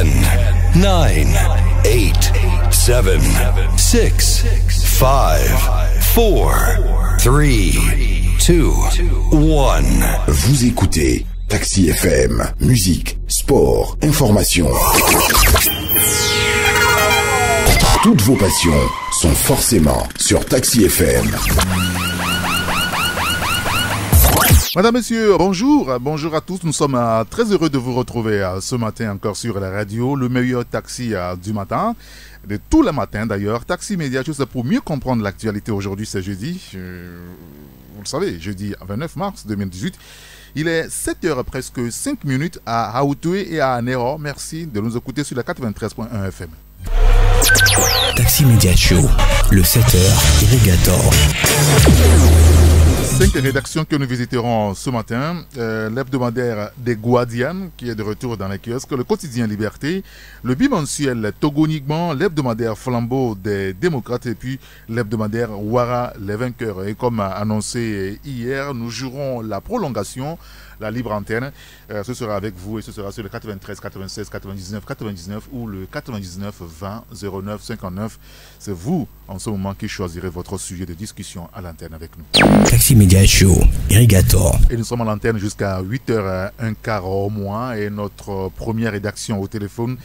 10, 9, 8, 7, 6, 5, 4, 3, 2, 1. Vous écoutez Taxi FM, musique, sport, information. Toutes vos passions sont forcément sur Taxi FM. Madame, Monsieur, bonjour. Bonjour à tous. Nous sommes très heureux de vous retrouver ce matin encore sur la radio, le meilleur taxi du matin, de tous les matins d'ailleurs. Taxi Média Show, c'est pour mieux comprendre l'actualité. Aujourd'hui, c'est jeudi. Vous le savez, jeudi 29 mars 2018. Il est 7h presque 5 minutes à Hautoué et à Nero. Merci de nous écouter sur la 93.1 FM. Taxi Média Show, le 7h Irrigator. 5 rédactions que nous visiterons ce matin. L'hebdomadaire des Guardians qui est de retour dans les kiosques, le quotidien Liberté, le bimensuel Togo Nigman, l'hebdomadaire Flambeau des démocrates et puis l'hebdomadaire Ouara les vainqueurs. Et comme annoncé hier, nous jouerons la prolongation, la libre antenne. Ce sera avec vous et ce sera sur le 93, 96, 99, 99 ou le 99 20 09 59. C'est vous en ce moment qui choisirez votre sujet de discussion à l'antenne avec nous. Taxi Média Show, Irrigator. Et nous sommes à l'antenne jusqu'à 8h15 au moins. Et notre première rédaction au téléphone,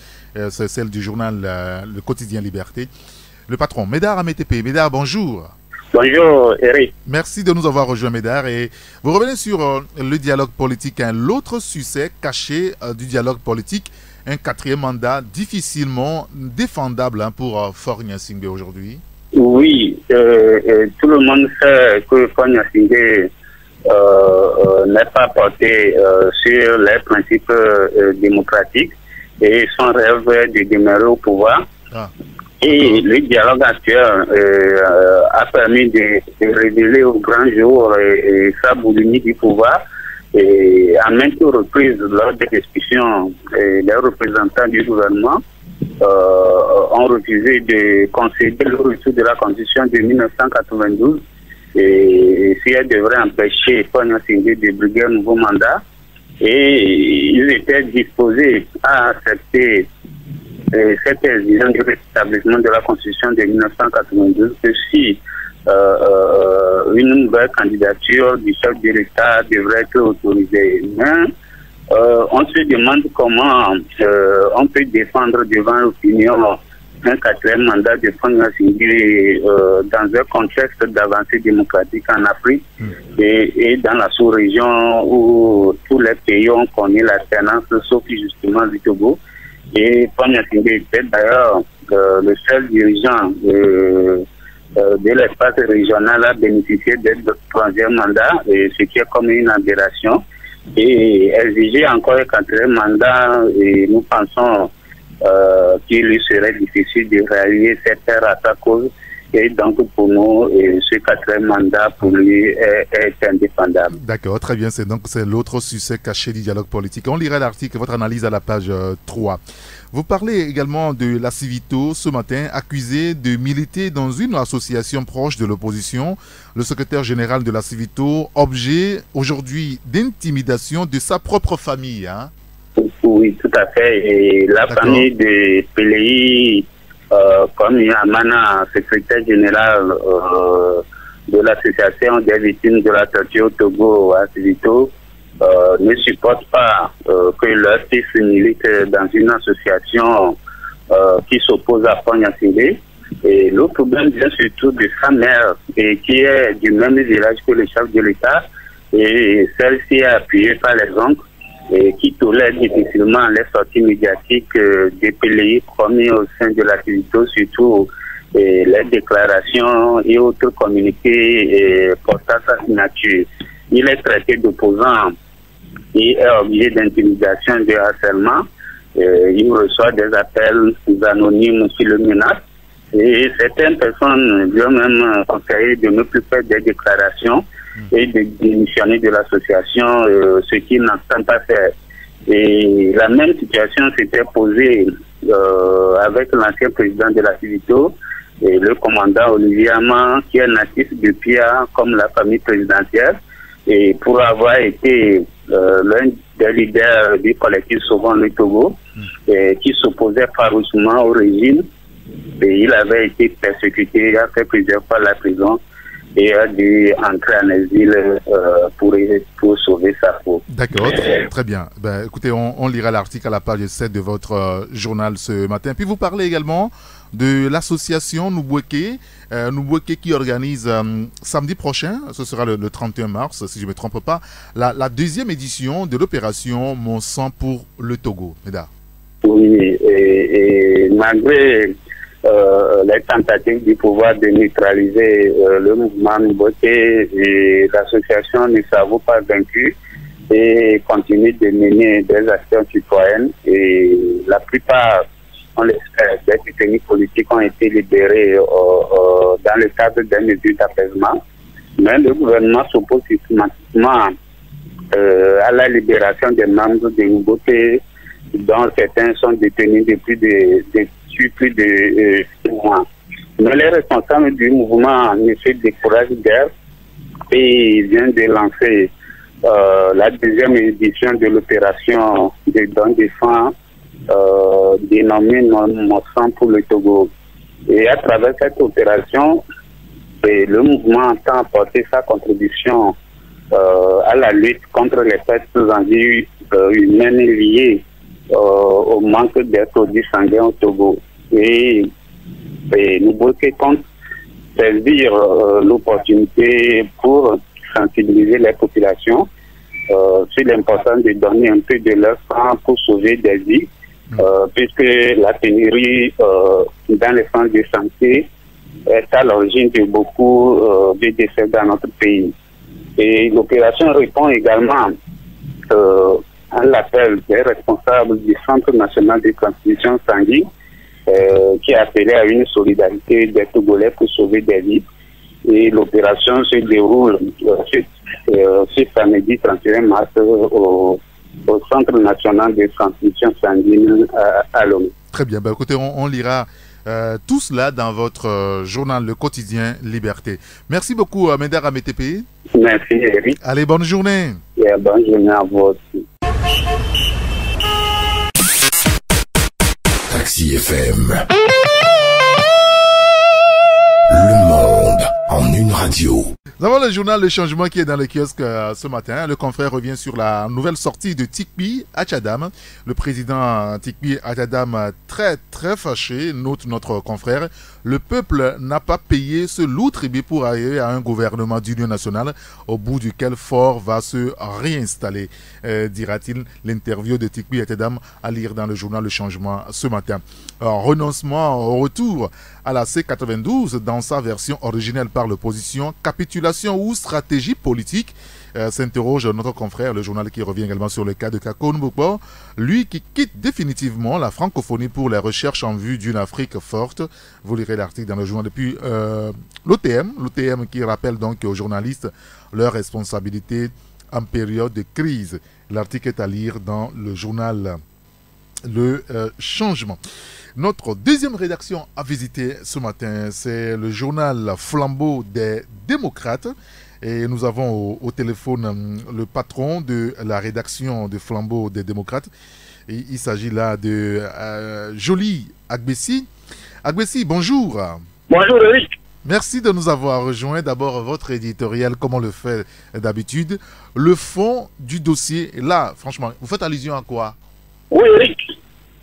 c'est celle du journal Le Quotidien Liberté. Le patron, Médard Amétépé. Médard, bonjour. Bonjour Eric. Merci de nous avoir rejoint, Médard. Et vous revenez sur le dialogue politique, l'autre succès caché du dialogue politique, un quatrième mandat difficilement défendable pour Faure Gnassingbé aujourd'hui. Oui, tout le monde sait que Faure Gnassingbé n'est pas porté sur les principes démocratiques et son rêve de demeurer au pouvoir. Ah. Et le dialogue actuel a permis de révéler au grand jour sa boulimie du pouvoir. Et à maintes reprises, lors des discussions, les représentants du gouvernement ont refusé de concéder le retour de la Constitution de 1992. Et si elle devrait empêcher Faure Gnassingbé de briguer un nouveau mandat, et ils étaient disposés à accepter cette exigence du rétablissement de la Constitution de 1992 que si une nouvelle candidature du chef de l'État devrait être autorisée. Mais on se demande comment on peut défendre devant l'opinion un quatrième mandat de Faure Gnassingbé dans un contexte d'avancée démocratique en Afrique et dans la sous-région où tous les pays ont connu l'alternance, sauf justement le Togo. Et Faure Gnassingbé était d'ailleurs le seul dirigeant de l'espace régional à bénéficier d'un troisième mandat, et ce qui est comme une aberration. Et exiger encore un quatrième mandat, et nous pensons qu'il lui serait difficile de réaliser cette terre à sa cause. Et donc pour nous, ce quatrième mandat pour lui est indéfendable. D'accord, très bien. C'est l'autre succès caché du dialogue politique. On lira l'article, votre analyse à la page 3. Vous parlez également de la Civito ce matin, accusé de militer dans une association proche de l'opposition. Le secrétaire général de la Civito, objet aujourd'hui d'intimidation de sa propre famille. Hein? Oui, tout à fait. Et la famille de Péléi, comme Yamana, secrétaire général de l'association des victimes de la torture au Togo à Civito, ne supporte pas que leur fils milite dans une association qui s'oppose à Faure Gnassingbé. Et le problème vient surtout de sa mère, et qui est du même village que le chef de l'État, et celle-ci est appuyée par les oncles, et qui tolère difficilement les sorties médiatiques des pays commis au sein de l'activité, surtout les déclarations et autres communiqués portant sa signature. Il est traité d'opposant et est obligé d'intimidation et de harcèlement. Il reçoit des appels anonymes qui le menacent. Et certaines personnes lui ont même conseillé de ne plus faire des déclarations et de démissionner de l'association, ce qu'il n'entend pas faire. Et la même situation s'était posée avec l'ancien président de la Civito, et le commandant Olivier Ama, qui est natif de Pia, comme la famille présidentielle, et pour avoir été l'un des leaders du collectif Sauvons le Togo. qui s'opposait farouchement au régime. Et il avait été persécuté, il a fait plusieurs fois la prison et a dû entrer en exil pour sauver sa peau. D'accord, très bien. Ben, écoutez, on lira l'article à la page 7 de votre journal ce matin. Puis vous parlez également de l'association Noubouéké qui organise samedi prochain, ce sera le 31 mars, si je ne me trompe pas, la deuxième édition de l'opération Mon sang pour le Togo. Médard. Oui, et malgré les tentatives du pouvoir de neutraliser le mouvement Noubouéké, et l'association ne s'avoue pas vaincue et continue de mener des actions citoyennes. Et la plupart, on l'espère, des détenus politiques ont été libérés dans le cadre des mesures d'apaisement. Mais le gouvernement s'oppose systématiquement à la libération des membres de Noubouéké, dont certains sont détenus depuis plus de 6 mois. Mais les responsables du mouvement ne se découragent guère et viennent de lancer la deuxième édition de l'opération de don de sang dénommée Mon sang pour le Togo. Et à travers cette opération, le mouvement entend apporter sa contribution à la lutte contre les pertes en vie humaines liées au manque des produits sanguins au Togo. Et Noubouéké compte saisir l'opportunité pour sensibiliser les populations sur l'importance de donner un peu de leur sang pour sauver des vies, puisque la pénurie dans les centres de santé est à l'origine de beaucoup de décès dans notre pays. Et l'opération répond également à l'appel des responsables du Centre national de transfusion sanguine qui a appelé à une solidarité des Togolais pour sauver des vies. Et l'opération se déroule ce samedi 31 mars au Centre national de transfusion sanguine à Lomé. Très bien. Ben, écoutez, on lira tout cela dans votre journal Le Quotidien Liberté. Merci beaucoup, Médard Amétépé. Merci, Eric. Allez, bonne journée. Et bonne journée à vous aussi. Taxi FM. Le monde en une radio. Nous avons le journal Le Changement qui est dans le kiosque ce matin. Le confrère revient sur la nouvelle sortie de Tikpi Achadam. Le président Tikpi Achadam, très fâché, note notre confrère. Le peuple n'a pas payé ce lourd tribut pour arriver à un gouvernement d'union nationale au bout duquel Fort va se réinstaller, dira-t-il. L'interview de Tikpi Achadam à lire dans le journal Le Changement ce matin. Alors, renoncement au retour à la C92 dans sa version originelle par l'opposition, capitulation ou stratégie politique, s'interroge notre confrère, le journal qui revient également sur le cas de Kako Mboupo, lui qui quitte définitivement la francophonie pour les recherches en vue d'une Afrique forte. Vous lirez l'article dans le journal. Depuis l'OTM qui rappelle donc aux journalistes leurs responsabilités en période de crise. L'article est à lire dans le journal Le Changement. Notre deuxième rédaction à visiter ce matin, c'est le journal Flambeau des démocrates. Et nous avons au téléphone le patron de la rédaction de Flambeau des démocrates. Et il s'agit là de Joly Agbessi. Agbessi, bonjour. Bonjour Eric. Merci de nous avoir rejoint. D'abord, votre éditorial, comme on le fait d'habitude. Le fond du dossier, là, franchement, vous faites allusion à quoi? Oui Eric.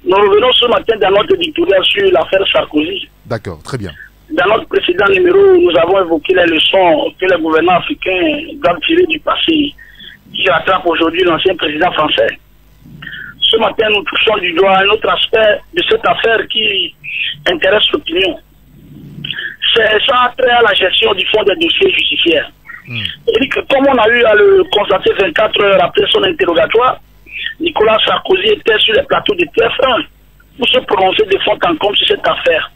Nous revenons ce matin dans notre éditorial sur l'affaire Sarkozy. D'accord, très bien. Dans notre précédent numéro, nous avons évoqué les leçons que les gouvernements africains doivent tirer du passé qui rattrape aujourd'hui l'ancien président français. Ce matin, nous touchons du doigt un autre aspect de cette affaire qui intéresse l'opinion. C'est ça trait à la gestion du fonds des dossiers judiciaires. Et comme on a eu à le constater 24 heures après son interrogatoire, Nicolas Sarkozy était sur les plateaux de TF1 pour se prononcer de fond en comble sur cette affaire.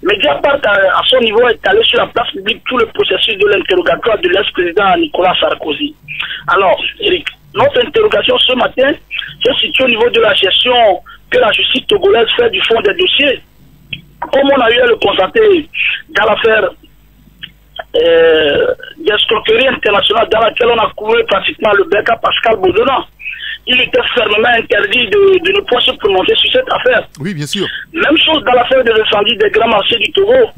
Mediapart, à son niveau, est allé sur la place publique tout le processus de l'interrogatoire de l'ex-président Nicolas Sarkozy. Alors, Eric, notre interrogation ce matin se situe au niveau de la gestion que la justice togolaise fait du fond des dossiers. Comme on a eu à le constater dans l'affaire d'escroquerie internationale dans laquelle on a couvert pratiquement le bec à Pascal Baudouin. il était fermement interdit de ne pas se prononcer sur cette affaire. Oui, bien sûr. Même chose dans l'affaire de l'incendie des grands marchés du Togo.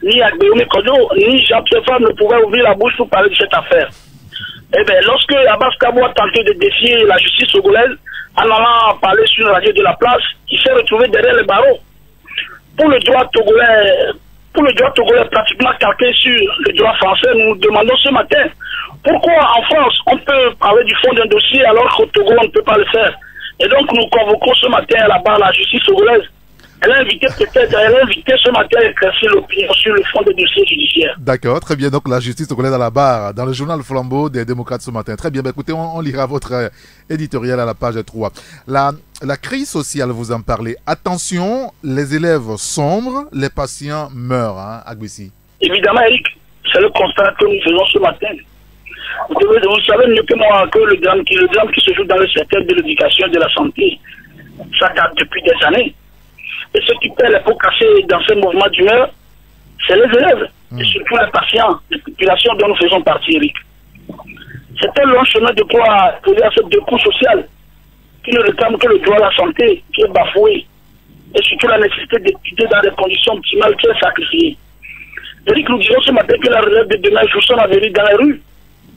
Ni Agbeoumi Kodo, ni Jean-Pierre Favre ne pouvaient ouvrir la bouche pour parler de cette affaire. Eh bien, lorsque Abbas Kabo a tenté de défier la justice togolaise en allant parler sur une radio de la place, il s'est retrouvé derrière les barreaux. Pour le droit togolais pratiquement calqué sur le droit français, nous nous demandons ce matin pourquoi en France on peut parler du fond d'un dossier alors qu'au Togo on ne peut pas le faire. Et donc nous convoquons ce matin à la barre la justice togolaise. Elle a invité ce matin à éclaircir l'opinion sur le fond des dossiers judiciaires. D'accord, très bien. Donc la justice togolaise à la barre, dans le journal Flambeau des démocrates ce matin. Très bien, ben, écoutez, on lira votre éditorial à la page 3. La crise sociale, vous en parlez. Attention, les élèves sombrent, les patients meurent, hein, Agbessi. Évidemment, Eric, c'est le constat que nous faisons ce matin. Vous savez mieux que moi que le drame qui se joue dans le secteur de l'éducation et de la santé, ça date depuis des années. Et ce qui paie les pots cassés dans ce mouvement d'humeur, c'est les élèves, et surtout les patients, les populations dont nous faisons partie, Eric. C'est un long chemin de croix posé à cette deux couches sociales qui ne réclament que le droit à la santé, qui est bafoué, et surtout la nécessité d'étudier dans des conditions optimales qui est sacrifiée. Eric, nous disons ce matin que la relève de demain joue son avenir dans les rues.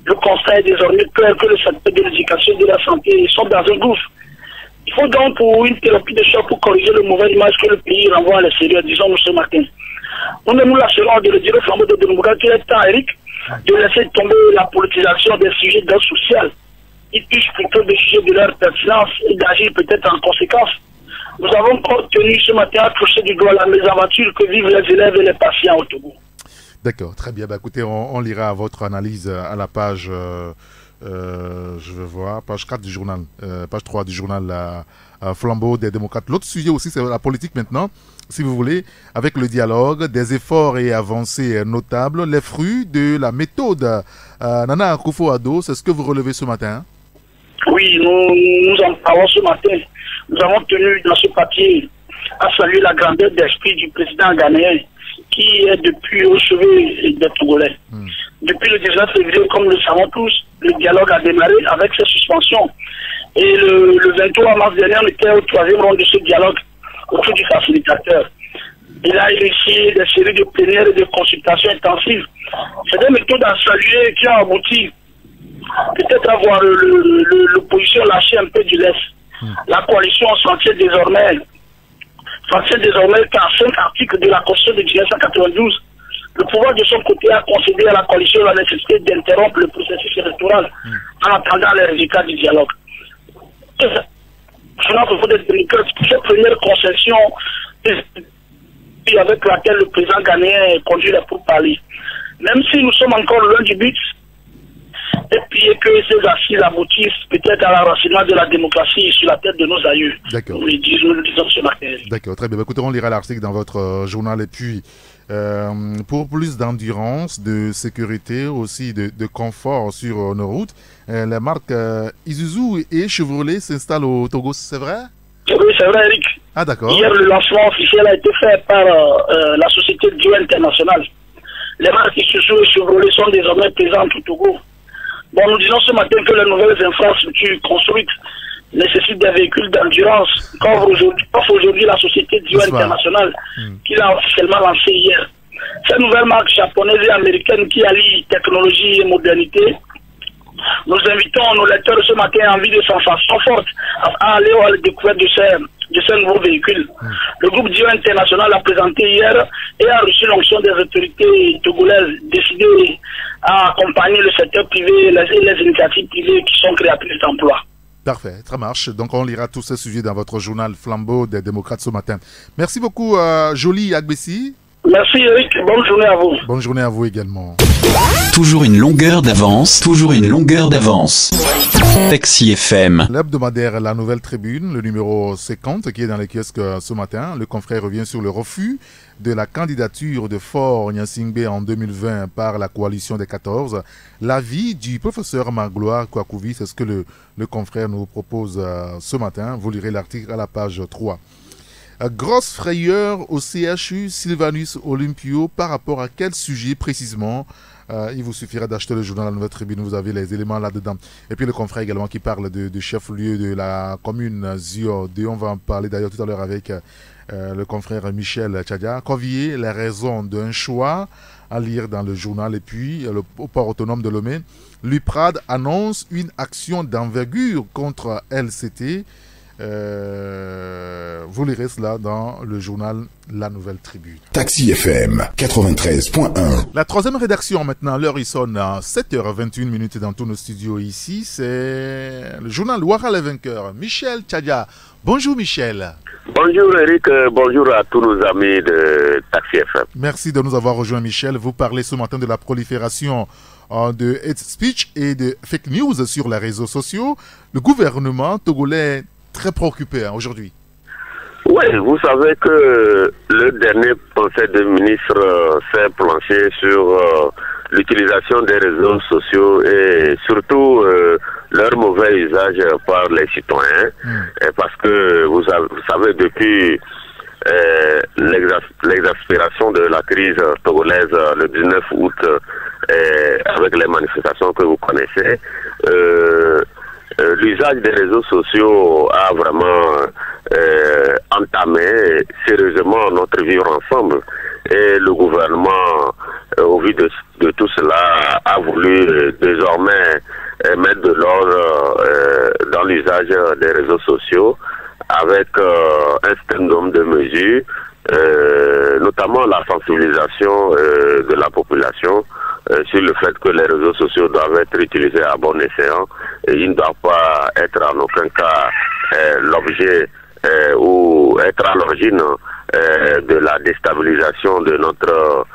Le constat est désormais clair que le secteur de l'éducation et de la santé sont dans un gouffre. Il faut donc pour une thérapie de choc pour corriger le mauvais image que le pays renvoie à l'extérieur, disons-nous ce matin. Nous ne nous lasserons de le dire au flambeau de démocratie qu'il est temps, Eric, de laisser tomber la politisation des sujets d'ordre social. Ils touchent plutôt des sujets de leur pertinence et d'agir peut-être en conséquence. Nous avons tenu ce matin à toucher du doigt la mésaventure que vivent les élèves et les patients au Togo. D'accord, très bien. Bah, écoutez, on lira votre analyse à la page... je vais voir, page 4 du journal, page 3 du journal Flambeau des démocrates. L'autre sujet aussi, c'est la politique maintenant, si vous voulez, avec le dialogue, des efforts et avancées notables, les fruits de la méthode Nana Akufo-Addo, c'est ce que vous relevez ce matin? Oui, nous en parlons ce matin. Nous avons tenu dans ce papier à saluer la grandeur d'esprit du président ghanéen qui est depuis au chevet des Togolais. Depuis le 19 février, comme nous le savons tous, le dialogue a démarré avec ses suspensions. Et le 23 mars dernier, on était au troisième round de ce dialogue autour du facilitateur. Il a initié des séries de plénières et de consultations intensives. C'est des méthodes à saluer qui ont abouti peut-être à voir l'opposition lâcher un peu du lest. La coalition s'entient désormais qu'à 5 articles de la Constitution de 1992, le pouvoir de son côté a concédé à la coalition la nécessité d'interrompre le processus électoral en attendant les résultats du dialogue. Cette première concession avec laquelle le président ghanéen conduit les pourparlers. Même si nous sommes encore loin du but, et puis que ces assises aboutissent peut-être à l'enracinement de la démocratie sur la tête de nos aïeux. D'accord. Nous le disons ce matin. D'accord, très bien. Écoutez, on lira l'article dans votre journal. Et puis, pour plus d'endurance, de sécurité, aussi de confort sur nos routes, les marques Isuzu et Chevrolet s'installent au Togo, c'est vrai? Oui, c'est vrai, Eric. Ah, d'accord. Hier, le lancement officiel a été fait par la société Dio International. Les marques Isuzu et Chevrolet sont désormais présentes au Togo. Bon, nous disons ce matin que les nouvelles infrastructures construites nécessitent des véhicules d'endurance, qu'offre aujourd'hui la société Dio International, qui l'a officiellement lancée hier. Cette nouvelle marque japonaise et américaine qui allie technologie et modernité, nous invitons nos lecteurs ce matin en vue de sensations fortes à aller à la découverte de ces nouveaux véhicules. Le groupe Dio International a présenté hier et a reçu l'onction des autorités togolaises décidées à accompagner le secteur privé et les initiatives privées qui sont créatrices d'emplois. Parfait, ça marche. Donc on lira tous ces sujets dans votre journal Flambeau des démocrates ce matin. Merci beaucoup, Jolie Agbessi. Merci Eric, bonne journée à vous. Bonne journée à vous également. Toujours une longueur d'avance, toujours une longueur d'avance. Taxi FM. L'hebdomadaire La Nouvelle Tribune, le numéro 50 qui est dans les kiosques ce matin. Le confrère revient sur le refus de la candidature de Faure Gnassingbé en 2020 par la coalition des 14. L'avis du professeur Magloire Kouakouvi, c'est ce que le confrère nous propose ce matin. Vous lirez l'article à la page 3. Grosse frayeur au CHU Sylvanus Olympio par rapport à quel sujet précisément Il vous suffira d'acheter le journal La Nouvelle Tribune, vous avez les éléments là-dedans. Et puis le confrère également qui parle de chef-lieu de la commune Zio. On va en parler d'ailleurs tout à l'heure avec le confrère Michel Tchadia. Convier les raisons d'un choix à lire dans le journal. Et puis au port autonome de Lomé, l'UPRAD annonce une action d'envergure contre LCT. Vous lirez cela dans le journal La Nouvelle Tribune. Taxi FM 93.1. La troisième rédaction maintenant, l'heure il sonne à 7h21 dans tous nos studios ici. C'est le journal Ouara les vainqueurs. Michel Tchadia. Bonjour Michel. Bonjour Eric, bonjour à tous nos amis de Taxi FM. Merci de nous avoir rejoint Michel. Vous parlez ce matin de la prolifération de hate speech et de fake news sur les réseaux sociaux. Le gouvernement togolais très préoccupé aujourd'hui. Oui, vous savez que le dernier conseil des ministres s'est planché sur l'utilisation des réseaux sociaux et surtout leur mauvais usage par les citoyens. Parce que vous savez depuis l'exaspération de la crise togolaise le 19 août avec les manifestations que vous connaissez, l'usage des réseaux sociaux a vraiment entamé sérieusement notre vivre ensemble. Et le gouvernement, au vu de tout cela, a voulu désormais mettre de l'ordre dans l'usage des réseaux sociaux avec un certain nombre de mesures, notamment la sensibilisation de la population sur le fait que les réseaux sociaux doivent être utilisés à bon escient et ils ne doivent pas être en aucun cas l'objet ou être à l'origine de la déstabilisation de notre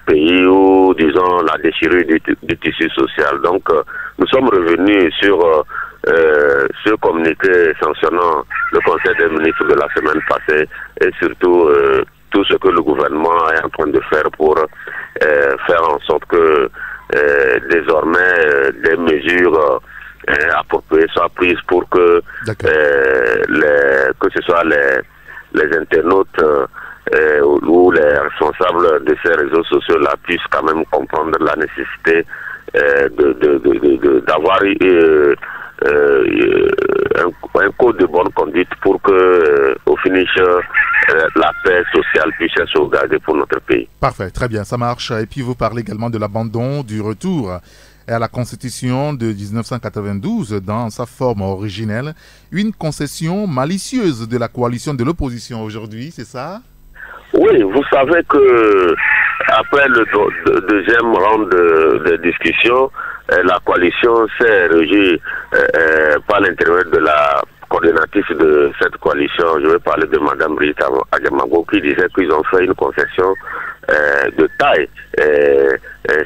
pays ou disons la déchirure du tissu social. Donc nous sommes revenus sur ce communiqué sanctionnant le Conseil des ministres de la semaine passée et surtout tout ce que le gouvernement est en train de faire pour faire en sorte que désormais des mesures appropriées soient prises pour que que ce soit les internautes ou les responsables de ces réseaux sociaux-là puissent quand même comprendre la nécessité d'avoir un code de bonne conduite pour que au finish la paix sociale puisse être sauvegardée pour notre pays. Parfait, très bien, ça marche. Et puis vous parlez également de l'abandon du retour à la Constitution de 1992 dans sa forme originelle, une concession malicieuse de la coalition de l'opposition aujourd'hui, c'est ça? Oui, vous savez que après le deuxième round de discussion, la coalition s'est régie par l'intermédiaire de la coordinatrice de cette coalition, je vais parler de Mme Rita Adjamago, qui disait qu'ils ont fait une concession de taille.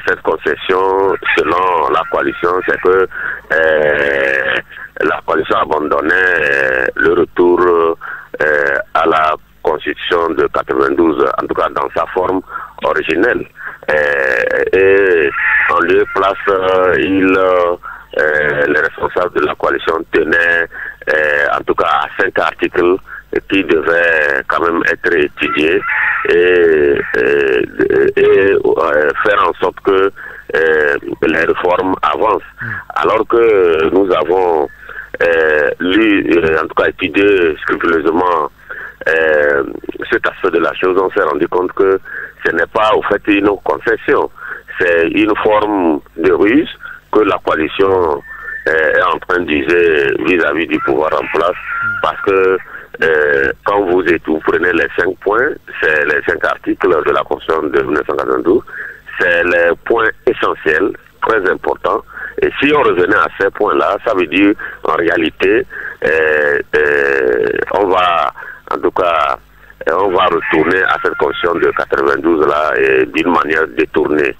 Cette concession, selon la coalition, c'est que la coalition abandonnait le retour à la Constitution de 92, en tout cas dans sa forme originelle. Et en lieu et place, les responsables de la coalition tenaient en tout cas à 5 articles qui devaient quand même être étudiés et faire en sorte que les réformes avancent. Alors que nous avons lu, en tout cas étudié scrupuleusement cet aspect de la chose, on s'est rendu compte que ce n'est pas au fait une concession, c'est une forme de ruse que la coalition est en train d'user vis-à-vis du pouvoir en place, parce que quand vous prenez les 5 points, c'est les 5 articles de la Constitution de 1992, c'est les points essentiels, très importants. Et si on revenait à ces points-là, ça veut dire en réalité, on va en tout cas, on va retourner à cette Constitution de 92-là d'une manière détournée.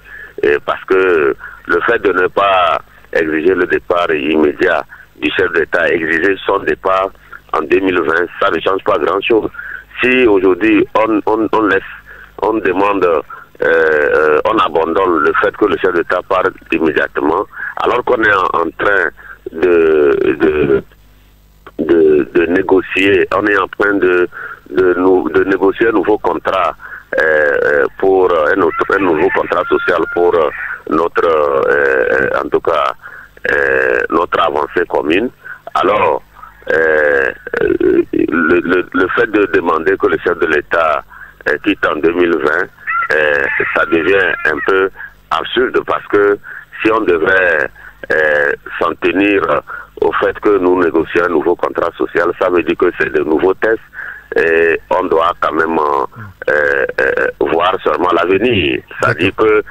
Parce que le fait de ne pas exiger le départ immédiat du chef d'État, exiger son départ en 2020, ça ne change pas grand-chose. Si aujourd'hui on laisse, on demande, on abandonne le fait que le chef d'État parte immédiatement, alors qu'on est en train de négocier, on est en train de négocier un nouveau contrat pour un nouveau contrat social pour notre, en tout cas, notre avancée commune. Alors, le fait de demander que le chef de l'État quitte en 2020, ça devient un peu absurde parce que si on devrait s'en tenir au fait que nous négocions un nouveau contrat social, ça veut dire que c'est de nouveaux tests et on doit quand même voir seulement l'avenir. C'est-à-dire que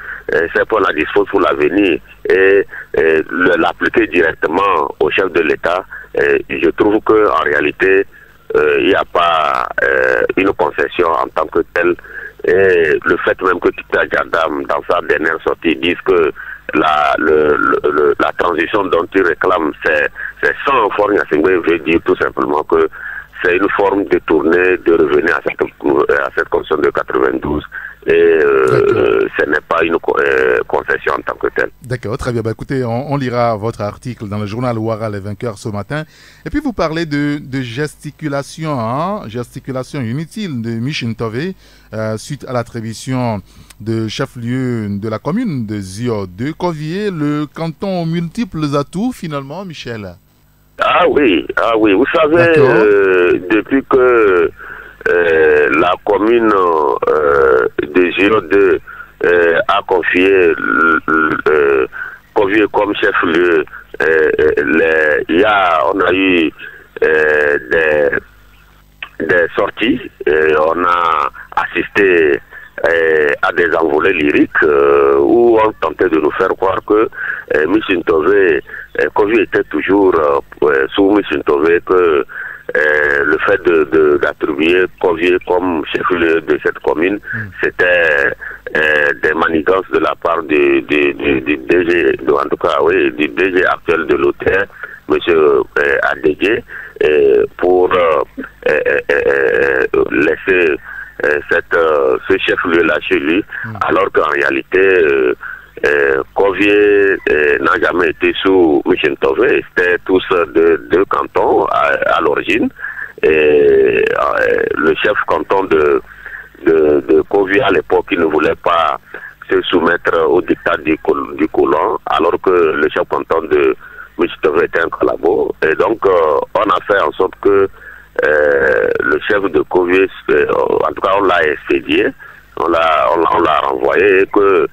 c'est pour la dispose pour l'avenir et l'appliquer directement au chef de l'État. Je trouve qu'en réalité, il n'y a pas une concession en tant que telle. Et le fait même que Tita Djadam, dans sa dernière sortie, dise que la transition dont il réclame, c'est sans forme, veut dire tout simplement que c'est une forme détournée de revenir à cette constitution de 92 et ce n'est pas une concession en tant que telle. D'accord, très bien. Bah, écoutez, on lira votre article dans le journal Ouara Les Vainqueurs ce matin. Et puis vous parlez de gesticulation, gesticulation inutile de Michel Ntové suite à l'attribution de chef-lieu de la commune de Zio de Covier, le canton aux multiples atouts finalement, Michel. Ah oui, vous savez, depuis que la commune de Zio de a confié Covier comme chef-lieu, on a eu des sorties, on a assisté à des envolées lyriques où on tentait de nous faire croire que Michel Ntové, Covier était toujours sous Michel Ntové, que le fait d'attribuer Covier comme chef-lieu de cette commune, c'était des manigances de la part du DG, en tout cas oui, du DG actuel de l'hôtel, M. Adégué, pour laisser ce chef-lieu-là chez lui, alors qu'en réalité, Covier n'a jamais été sous Michel Ntové, c'était tous deux cantons à l'origine, et le chef canton de Covier à l'époque, il ne voulait pas se soumettre au dictat du colon, alors que le chef canton de Michel Ntové était un collabo, et donc on a fait en sorte que le chef de Covier, en tout cas on l'a expédié, on l'a renvoyé, que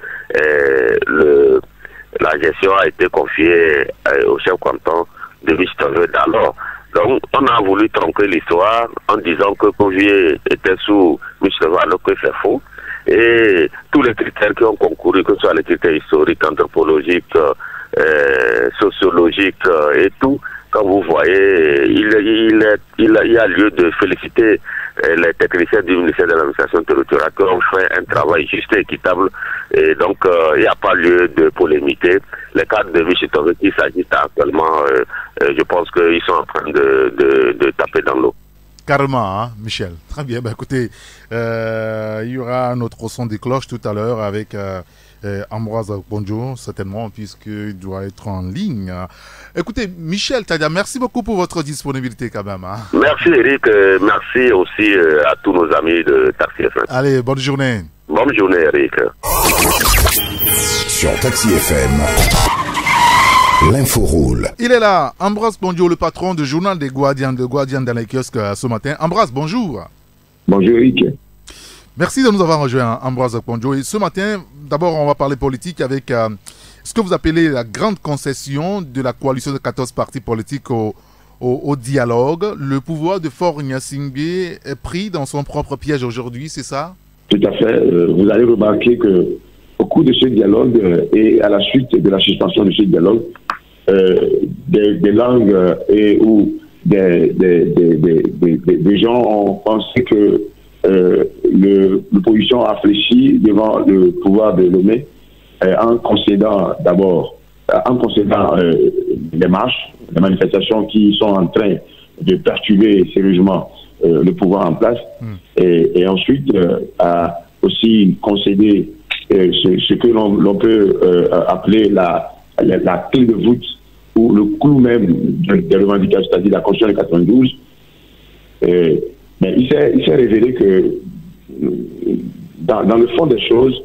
la gestion a été confiée au chef canton de Michel Ntové d'alors. Donc on a voulu tronquer l'histoire en disant que Covier était sous Michel Ntové, alors que c'est faux. Et tous les critères qui ont concouru, que ce soit les critères historiques, anthropologiques, sociologiques et tout, quand vous voyez, il y a lieu de féliciter les techniciens du ministère de l'administration territoriale qui ont fait un travail juste et équitable. Et donc, il n'y a pas lieu de polémiquer. Les cadres de Michel Ntové qui s'agissent actuellement, je pense qu'ils sont en train de taper dans l'eau. Carrément, hein, Michel. Très bien. Bah, écoutez, il y aura un autre son des cloches tout à l'heure avec Ambroise Bonjour, certainement, puisqu'il doit être en ligne. Écoutez, Michel Tadia, merci beaucoup pour votre disponibilité quand même. Hein. Merci Eric, merci aussi à tous nos amis de Taxi FM. Allez, bonne journée. Bonne journée Eric. Sur Taxi FM, l'info roule. Il est là, Ambroise Bonjour, le patron du journal des Guardians dans les kiosques ce matin. Ambroise, bonjour. Bonjour Eric. Merci de nous avoir rejoint, Ambroise Bonjour. Et ce matin, d'abord, on va parler politique avec ce que vous appelez la grande concession de la coalition de 14 partis politiques au dialogue. Le pouvoir de Faure Gnassingbé est pris dans son propre piège aujourd'hui, c'est ça? Tout à fait. Vous allez remarquer que au cours de ce dialogue et à la suite de la suspension de ce dialogue, des langues ou des gens ont pensé que l'opposition a fléchi devant le pouvoir de Lomé en concédant d'abord, les marches, les manifestations qui sont en train de perturber sérieusement le pouvoir en place, et ensuite a aussi concédé ce que l'on peut appeler la clé de voûte ou le clou même des revendications, c'est-à-dire la Constitution de 92. Mais il s'est révélé que dans le fond des choses,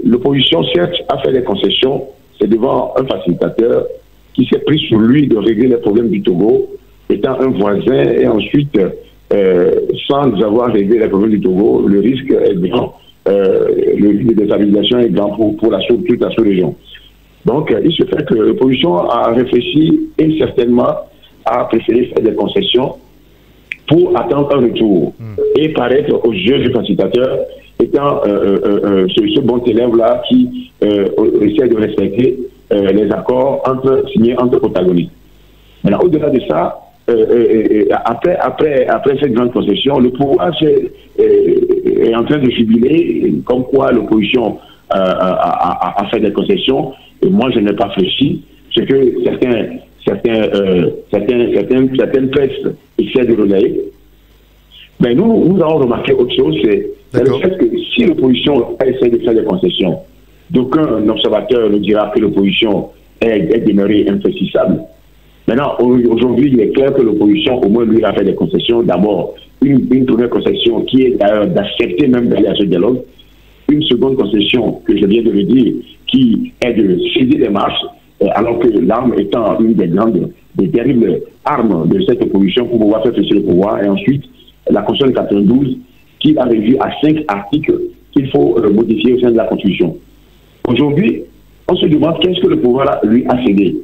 l'opposition, certes, a fait des concessions. C'est devant un facilitateur qui s'est pris sur lui de régler les problèmes du Togo, étant un voisin, et ensuite, sans avoir réglé les problèmes du Togo, le risque est grand, le risque de déstabilisation est grand pour toute la sous-région. Donc, il se fait que l'opposition a réfléchi et certainement a préféré faire des concessions pour attendre un retour et paraître au jeu du facilitateur étant ce bon élève-là qui essaie de respecter les accords signés entre protagonistes. Maintenant, au-delà de ça, après cette grande concession, le pouvoir est en train de jubiler, comme quoi l'opposition a fait des concessions, et moi je n'ai pas réfléchi. Ce que certaines presses essaient de relayer. Mais nous avons remarqué autre chose, c'est le fait que si l'opposition essaie de faire des concessions, d'aucun observateur ne dira que l'opposition est demeurée inflexible. Maintenant, aujourd'hui, il est clair que l'opposition, au moins, lui, a fait des concessions. D'abord, une première concession qui est d'ailleurs d'accepter même d'aller à ce dialogue. Une seconde concession, que je viens de le dire, qui est de saisir les marches, alors que l'arme étant une des terribles armes de cette opposition pour pouvoir faire cesser le pouvoir. Et ensuite, la Constitution de 92, qui a réduit à 5 articles qu'il faut modifier au sein de la Constitution. Aujourd'hui, on se demande qu'est-ce que le pouvoir lui a cédé.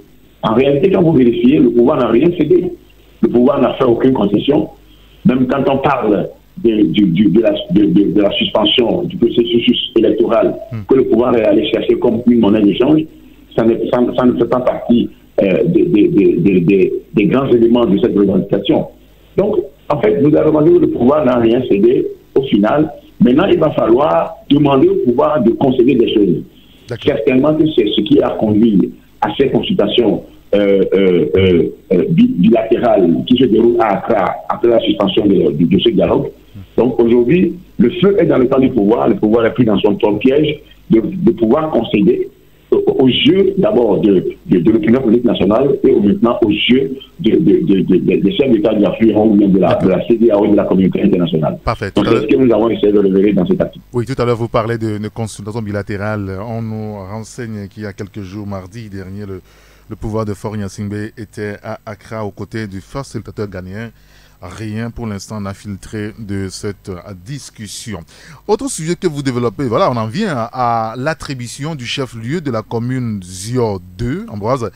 En réalité, quand vous vérifiez, le pouvoir n'a rien cédé. Le pouvoir n'a fait aucune concession. Même quand on parle de la suspension du processus électoral que le pouvoir est allé chercher comme une monnaie d'échange, ça ne fait pas partie des grands éléments de cette revendication. Donc, en fait, nous avons demandé que le pouvoir n'a rien cédé au final. Maintenant, il va falloir demander au pouvoir de concéder des choses. Certainement que c'est ce qui a conduit à ces consultations bilatérales qui se déroulent à Accra après la suspension de ce dialogue. Donc aujourd'hui, le feu est dans le camp du pouvoir. Le pouvoir est pris dans son propre piège de pouvoir concéder au jeu d'abord de l'opinion publique nationale et maintenant au jeu des chefs d'État de l'Afrique ou bien de la CEDEAO et de la communauté internationale. Parfait. Donc c'est ce que nous avons essayé de révéler dans cet article. Oui, tout à l'heure vous parlez de consultation bilatérale. On nous renseigne qu'il y a quelques jours, mardi dernier, le pouvoir de Faure Gnassingbé était à Accra aux côtés du facilitateur ghanéen. Rien pour l'instant n'a filtré de cette discussion. Autre sujet que vous développez, voilà, on en vient à l'attribution du chef-lieu de la commune Zio 2, Ambroise.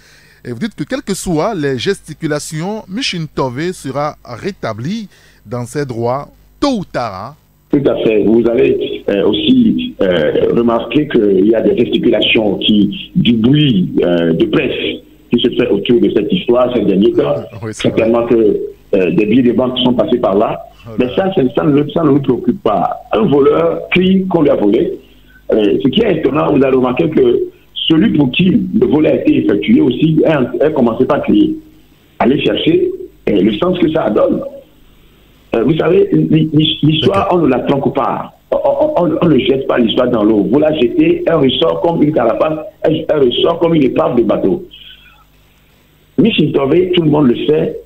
Et vous dites que quelles que soient les gesticulations, Micheline Tové sera rétabli dans ses droits tôt ou tard. Tout à fait. Vous avez aussi remarqué qu'il y a des gesticulations du bruit de presse qui se fait autour de cette histoire ces derniers temps. Oui, certainement que des billets de banque sont passés par là. Mais ça ne nous préoccupe pas. Un voleur crie qu'on lui a volé. Ce qui est étonnant, vous avez remarqué que celui pour qui le vol a été effectué aussi a commencé par crier. Allez chercher le sens que ça donne. Vous savez, l'histoire, on ne la tronque pas. On ne jette pas l'histoire dans l'eau. Vous la jetez, elle ressort comme une carapace, elle ressort comme une épave de bateau. Micheline Tové, tout le monde le sait,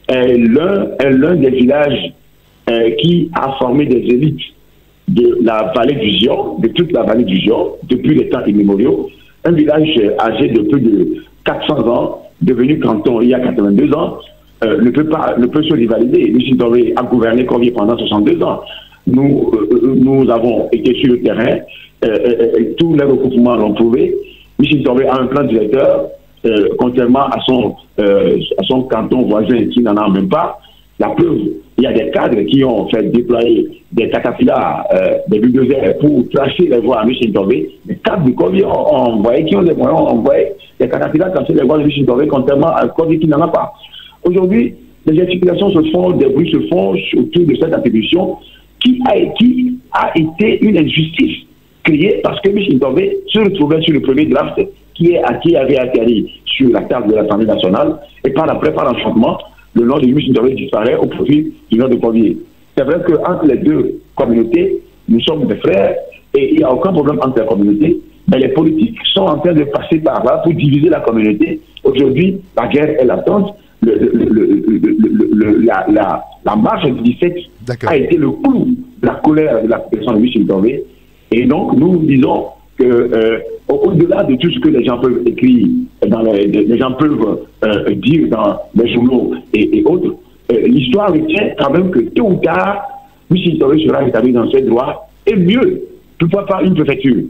est l'un des villages qui a formé des élites de la vallée du Zion, de toute la vallée du Zion, depuis les temps immémoriaux. Un village âgé de plus de 400 ans, devenu canton il y a 82 ans, ne peut se rivaliser. Micheline Tové a gouverné Corbier pendant 62 ans. Nous avons été sur le terrain, tous les recoupements l'ont prouvé. Micheline Tové a un plan directeur, contrairement à son canton voisin qui n'en a même pas. La preuve, il y a des cadres qui ont fait déployer des catapillars, des bulldozers pour tracer les voies à Micheline Tové. Les cadres du Corbier ont envoyé, qui ont des moyens, ont envoyé des catapillars tracer les voies de Micheline Tové, contrairement à Corbier qui n'en a pas. Aujourd'hui, les gesticulations se font, des bruits se font autour de cette attribution qui a été une injustice créée parce que Micheline Tové se retrouvait sur le premier draft qui avait atterri sur la table de l'Assemblée nationale et par enchantement, le nom de Micheline Tové disparaît au profit du nom de Corbier. C'est vrai qu'entre les deux communautés, nous sommes des frères et il n'y a aucun problème entre les communautés, mais les politiques sont en train de passer par là pour diviser la communauté. Aujourd'hui, la guerre est latente. La marche du 17 a été le clou de la colère de la population de Michel Doré. Et donc, nous disons que au-delà de tout ce que les gens peuvent écrire, les gens peuvent dire dans les journaux et autres, l'histoire retient quand même que tôt ou tard, Michel Doré sera rétabli dans ses droits, et mieux, toutefois par une préfecture.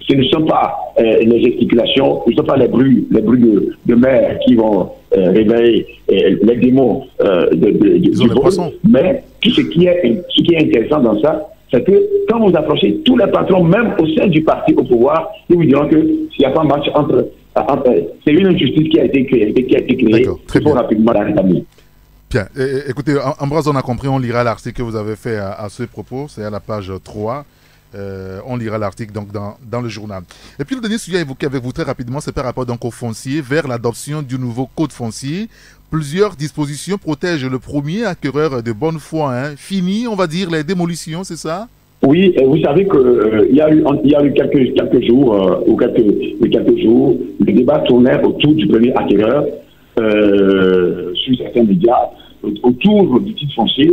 Ce ne sont pas les gesticulations, ce ne sont pas les bruits de mer qui vont réveiller les démons du vol, mais tout ce qui est intéressant dans ça, c'est que quand vous approchez tous les patrons, même au sein du parti au pouvoir, ils vous diront que s'il n'y a pas un match entre c'est une injustice qui a été créée, très rapidement la rétablir. Bien, écoutez, Ambroise, on a compris, on lira l'article que vous avez fait à ce propos, c'est à la page 3. On lira l'article donc dans le journal. Et puis le dernier sujet évoqué avec vous très rapidement, c'est par rapport donc au foncier vers l'adoption du nouveau code foncier. Plusieurs dispositions protègent le premier acquéreur de bonne foi. Fini, on va dire, les démolitions, c'est ça? Oui, et vous savez qu'il y a eu quelques jours, le débat tournait autour du premier acquéreur sur certains médias, autour du titre foncier,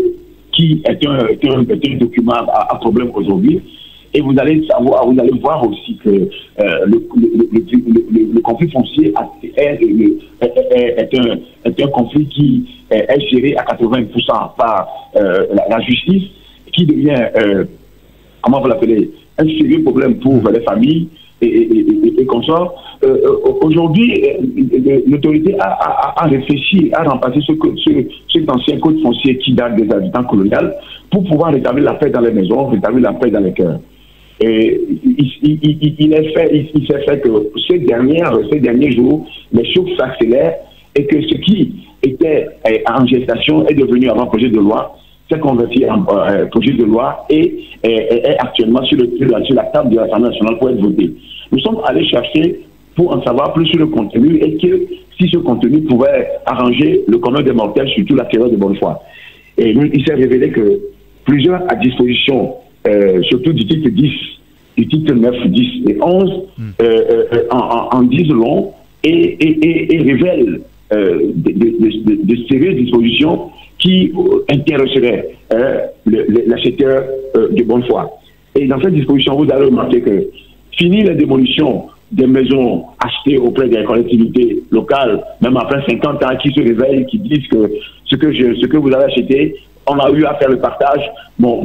qui est un document à problème aujourd'hui. Et vous allez voir aussi que le conflit foncier est un conflit qui est géré à 80% par la justice, qui devient, comment vous l'appelez, un sérieux problème pour les familles et consorts. Aujourd'hui, l'autorité a réfléchi à remplacer cet ancien code foncier qui date des habitants coloniaux pour pouvoir rétablir la paix dans les maisons, rétablir la paix dans les cœurs. Et il s'est fait que ces derniers jours, les choses s'accélèrent et que ce qui était en gestation est devenu avant projet de loi, s'est converti en projet de loi et est actuellement sur la table de l'Assemblée nationale pour être voté. Nous sommes allés chercher pour en savoir plus sur le contenu et que si ce contenu pouvait arranger le commun des mortels, surtout l'acquéreur de bonne foi. Et il s'est révélé que plusieurs à disposition, surtout du titre 10, du titre 9, 10 et 11, en disent long et révèlent de sérieuses dispositions qui intéresseraient l'acheteur de bonne foi. Et dans cette disposition, vous allez remarquer que fini la démolition des maisons achetées auprès des collectivités locales, même après 50 ans, qui se réveillent, qui disent que ce que vous avez acheté, on a eu à faire le partage, mon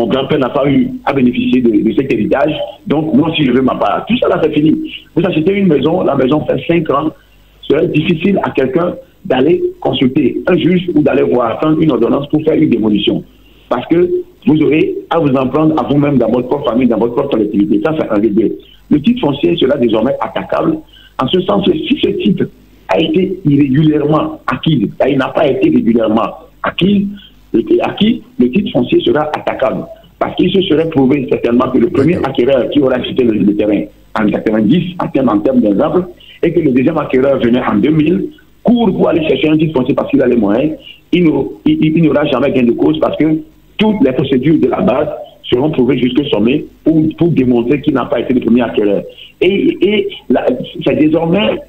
grand-père n'a pas eu à bénéficier de cet héritage, donc moi si je veux ma part. Tout ça là c'est fini. Vous achetez une maison, la maison fait 5 ans, ce serait difficile à quelqu'un d'aller consulter un juge ou d'aller attendre une ordonnance pour faire une démolition. Parce que vous aurez à vous en prendre à vous-même dans votre propre famille, dans votre propre collectivité. Ça un réglé. Le titre foncier sera désormais attaquable, en ce sens que si ce titre a été irrégulièrement acquis, il n'a pas été régulièrement acquis, le titre foncier sera attaquable. Parce qu'il se serait prouvé certainement que le premier acquéreur qui aura acheté le terrain en 90, en termes d'exemple, et que le deuxième acquéreur venait en 2000, court pour aller chercher un titre foncier parce qu'il a les moyens, il n'aura jamais gain de cause parce que toutes les procédures de la base seront prouvées jusqu'au sommet pour démontrer qu'il n'a pas été le premier acquéreur. Et c'est désormais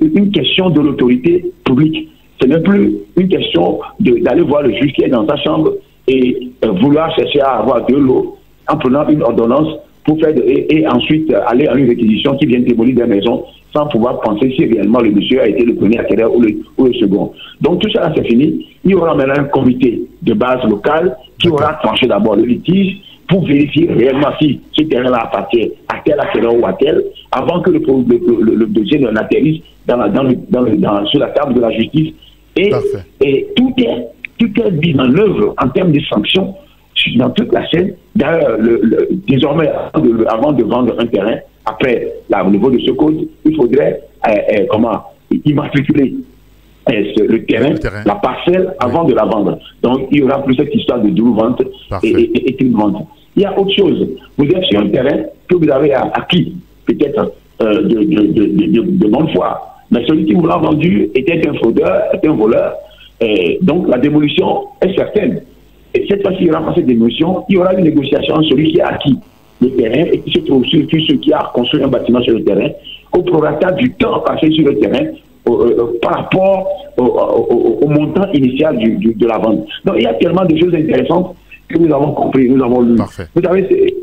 une question de l'autorité publique. Ce n'est plus une question d'aller voir le juge qui est dans sa chambre et vouloir chercher à avoir de l'eau en prenant une ordonnance pour faire et ensuite aller à une réquisition qui vient démolir des maisons sans pouvoir penser si réellement le monsieur a été le premier acquéreur ou le second. Donc tout ça c'est fini. Il y aura maintenant un comité de base locale qui aura tranché d'abord le litige pour vérifier réellement si ce terrain-là appartient à tel acquéreur ou à tel, avant que le dossier n'atterrisse sur la table de la justice. Et tout est mis en œuvre en termes de sanctions dans toute la chaîne. D'ailleurs, désormais, avant de vendre un terrain, après, au niveau de ce code, il faudrait immatriculer le terrain, la parcelle, avant de la vendre. Donc, il y aura plus cette histoire de double vente et triple vente. Il y a autre chose. Vous êtes sur un terrain que vous avez acquis, peut-être de bonne foi. Mais celui qui vous l'a vendu était un fraudeur, était un voleur. Donc, la démolition est certaine. Et cette fois-ci, il y aura pas cette démolition, il y aura une négociation entre celui qui a acquis le terrain et qui se trouve sur celui qui a construit un bâtiment sur le terrain, au prorata du temps passé sur le terrain par rapport au montant initial de la vente. Donc il y a tellement de choses intéressantes que nous avons compris, nous avons lu. Parfait. Vous savez,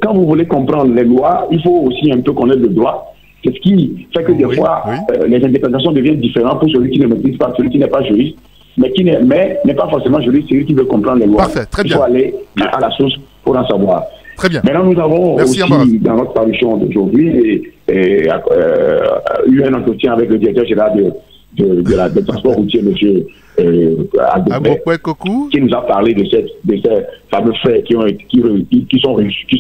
quand vous voulez comprendre les lois, il faut aussi un peu connaître le droit. C'est ce qui fait que des fois, les interprétations deviennent différentes pour celui qui ne maîtrise pas, celui qui n'est pas juriste, mais qui n'est pas forcément juriste, celui qui veut comprendre les lois. Parfait, très bien. Il faut aller à la source pour en savoir. Très bien. Maintenant, nous avons aussi, dans notre parution d'aujourd'hui, eu un entretien avec le directeur général de transport routier, M. Agopé, qui nous a parlé de ces fameux faits qui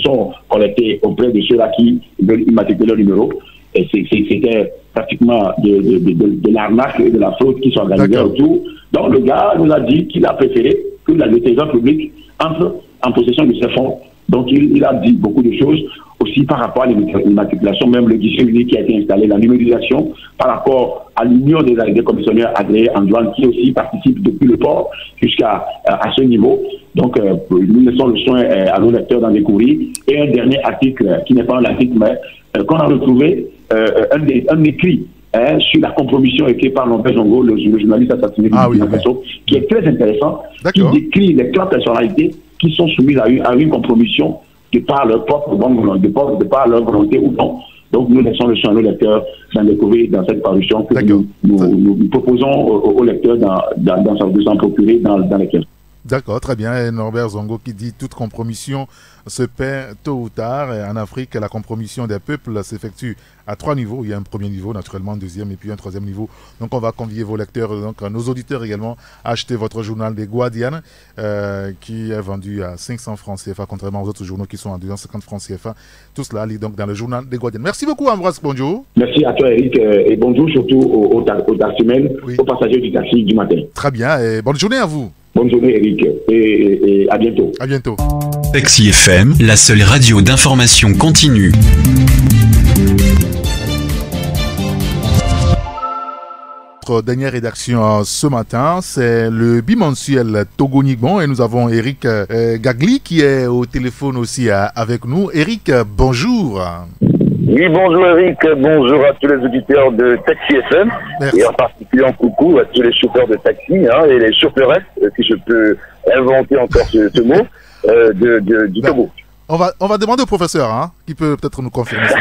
sont collectés auprès de ceux-là qui veulent immatriculer leur numéro. Et c'était pratiquement de l'arnaque et de la fraude qui sont organisées autour. Donc le gars nous a dit qu'il a préféré que le trésor public entre en possession de ces fonds. Donc il a dit beaucoup de choses aussi par rapport à l'immatriculation, même le guichet unique qui a été installé, la numérisation par rapport à l'union des commissionnaires agréés en douane qui aussi participent depuis le port jusqu'à ce niveau. Donc nous laissons le soin à nos lecteurs d'en découvrir. Et un dernier article qui n'est pas un article mais qu'on a retrouvé un écrit sur la compromission écrite par Lambert Zongo, le journaliste assassiné qui est très intéressant, qui décrit les 3 personnalités qui sont soumises à une compromission de par leur propre bonne volonté, de par leur volonté ou non. Donc nous laissons le soin à nos lecteurs d'en découvrir dans cette parution que nous proposons aux lecteurs de s'en procurer dans les caisses. D'accord, très bien. Et Norbert Zongo qui dit toute compromission se paie tôt ou tard. Et en Afrique, la compromission des peuples s'effectue à 3 niveaux. Il y a un premier niveau, naturellement, un deuxième et puis un troisième niveau. Donc on va convier vos lecteurs, donc nos auditeurs également, à acheter votre journal des Guadianes qui est vendu à 500 francs CFA, contrairement aux autres journaux qui sont à 250 francs CFA. Tout cela lit donc dans le journal des Guadianes. Merci beaucoup, Ambroise. Bonjour. Merci à toi, Eric, et bonjour surtout aux taximens, aux passagers du taxi du matin. Très bien, et bonne journée à vous. Bonne journée, Eric, et à bientôt. À bientôt. Taxi FM, la seule radio d'information continue. Notre dernière rédaction ce matin, c'est le bimensuel Togo-Nigbon et nous avons Eric Gagli qui est au téléphone aussi avec nous. Eric, bonjour. Oui, bonjour Eric, bonjour à tous les auditeurs de Taxi FM. Merci. Et en particulier un coucou à tous les chauffeurs de taxi et les chauffeuresses, si je peux inventer encore ce mot, du Togo. On va demander au professeur, qui peut peut-être nous confirmer ça.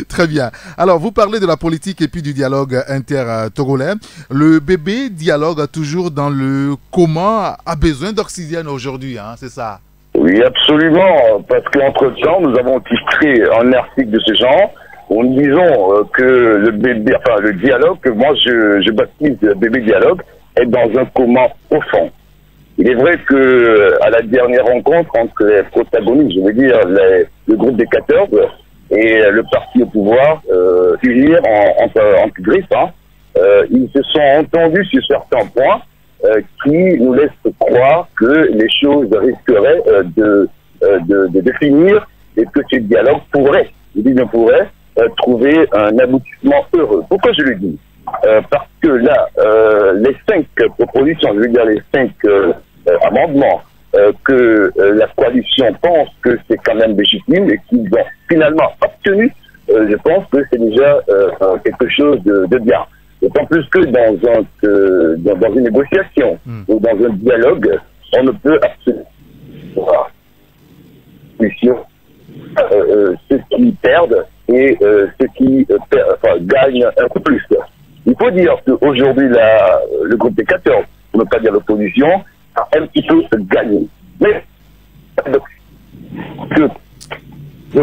Très bien. Alors, vous parlez de la politique et puis du dialogue inter-togolais. Le bébé dialogue toujours dans le coma, a besoin d'oxygène aujourd'hui, c'est ça? Oui, absolument, parce qu'entre-temps, nous avons titré un article de ce genre, en disant que le bébé, enfin le dialogue, que moi je baptise le bébé dialogue, est dans un coma profond. Il est vrai que à la dernière rencontre entre les protagonistes, je veux dire le groupe des 14 et le parti au pouvoir, hier entre griffes, ils se sont entendus sur certains points qui nous laissent croire que les choses risqueraient de définir et que ce dialogue pourrait, je dis bien pourrait, trouver un aboutissement heureux. Pourquoi je le dis? Parce que là, les 5 propositions, je veux dire les 5 amendements que la coalition pense que c'est quand même légitime et qu'ils ont finalement obtenu, je pense que c'est déjà quelque chose de bien. D'autant plus que dans une négociation ou dans un dialogue, on ne peut absolument pas ceux qui perdent et ceux qui gagnent un peu plus. Il faut dire qu'aujourd'hui, le groupe des 14, pour ne pas dire l'opposition, a un petit peu gagné. Mais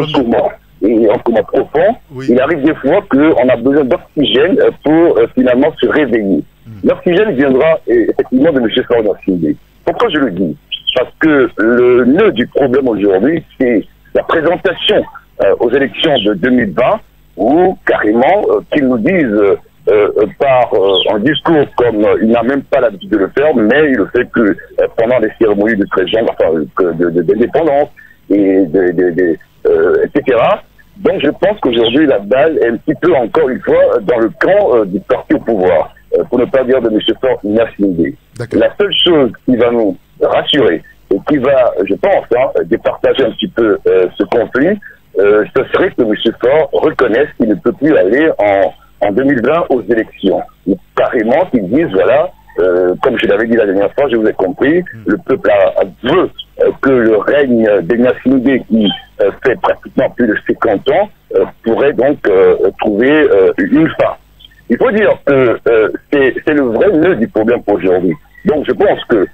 souvent, et en commun profond, il arrive des fois qu'on a besoin d'oxygène pour finalement se réveiller. L'oxygène viendra effectivement de M. Florian Sindé. Pourquoi je le dis? Parce que le nœud du problème aujourd'hui, c'est la présentation aux élections de 2020, où carrément qu'ils nous disent par un discours comme il n'a même pas l'habitude de le faire, mais il le fait que pendant les cérémonies de 13 juin, d'indépendance et etc. Donc je pense qu'aujourd'hui la balle est un petit peu encore une fois dans le camp du parti au pouvoir, pour ne pas dire de M. Florian Sindé. La seule chose qui va nous rassurer et qui va, je pense, départager un petit peu ce conflit, ce serait que M. Faure reconnaisse qu'il ne peut plus aller en 2020 aux élections. Ou carrément qu'ils disent, voilà, comme je l'avais dit la dernière fois, je vous ai compris, le peuple veut que le règne d'Ignace Ndé, qui fait pratiquement plus de 50 ans, pourrait donc trouver une fin. Il faut dire que c'est le vrai nœud du problème aujourd'hui. Donc je pense que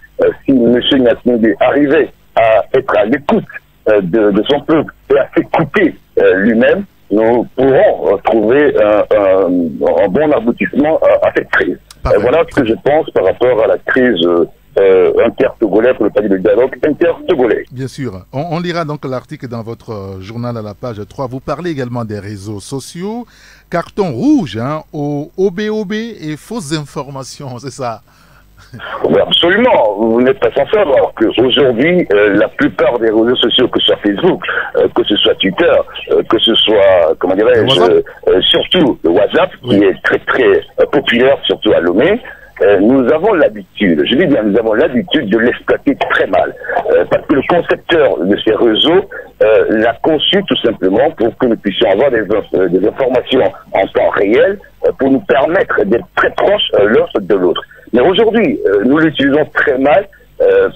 si M. Ignace Ndé arrivait à être à l'écoute de son peuple et à s'écouter lui-même, nous pourrons trouver un bon aboutissement à cette crise. Voilà ce que je pense par rapport à la crise inter-togolais, pour ne pas dire le dialogue inter-togolais. Bien sûr. On lira donc l'article dans votre journal à la page 3. Vous parlez également des réseaux sociaux. Carton rouge au OBOB et fausses informations, c'est ça? Oui, absolument. Vous n'êtes pas sans savoir qu'aujourd'hui, la plupart des réseaux sociaux, que ce soit Facebook, que ce soit Twitter, que ce soit, comment dirais-je, surtout le WhatsApp, qui est très très populaire, surtout à Lomé, nous avons l'habitude, je dis bien, nous avons l'habitude de l'exploiter très mal. Parce que le concepteur de ces réseaux l'a conçu tout simplement pour que nous puissions avoir des informations en temps réel pour nous permettre d'être très proches l'un de l'autre. Mais aujourd'hui, nous l'utilisons très mal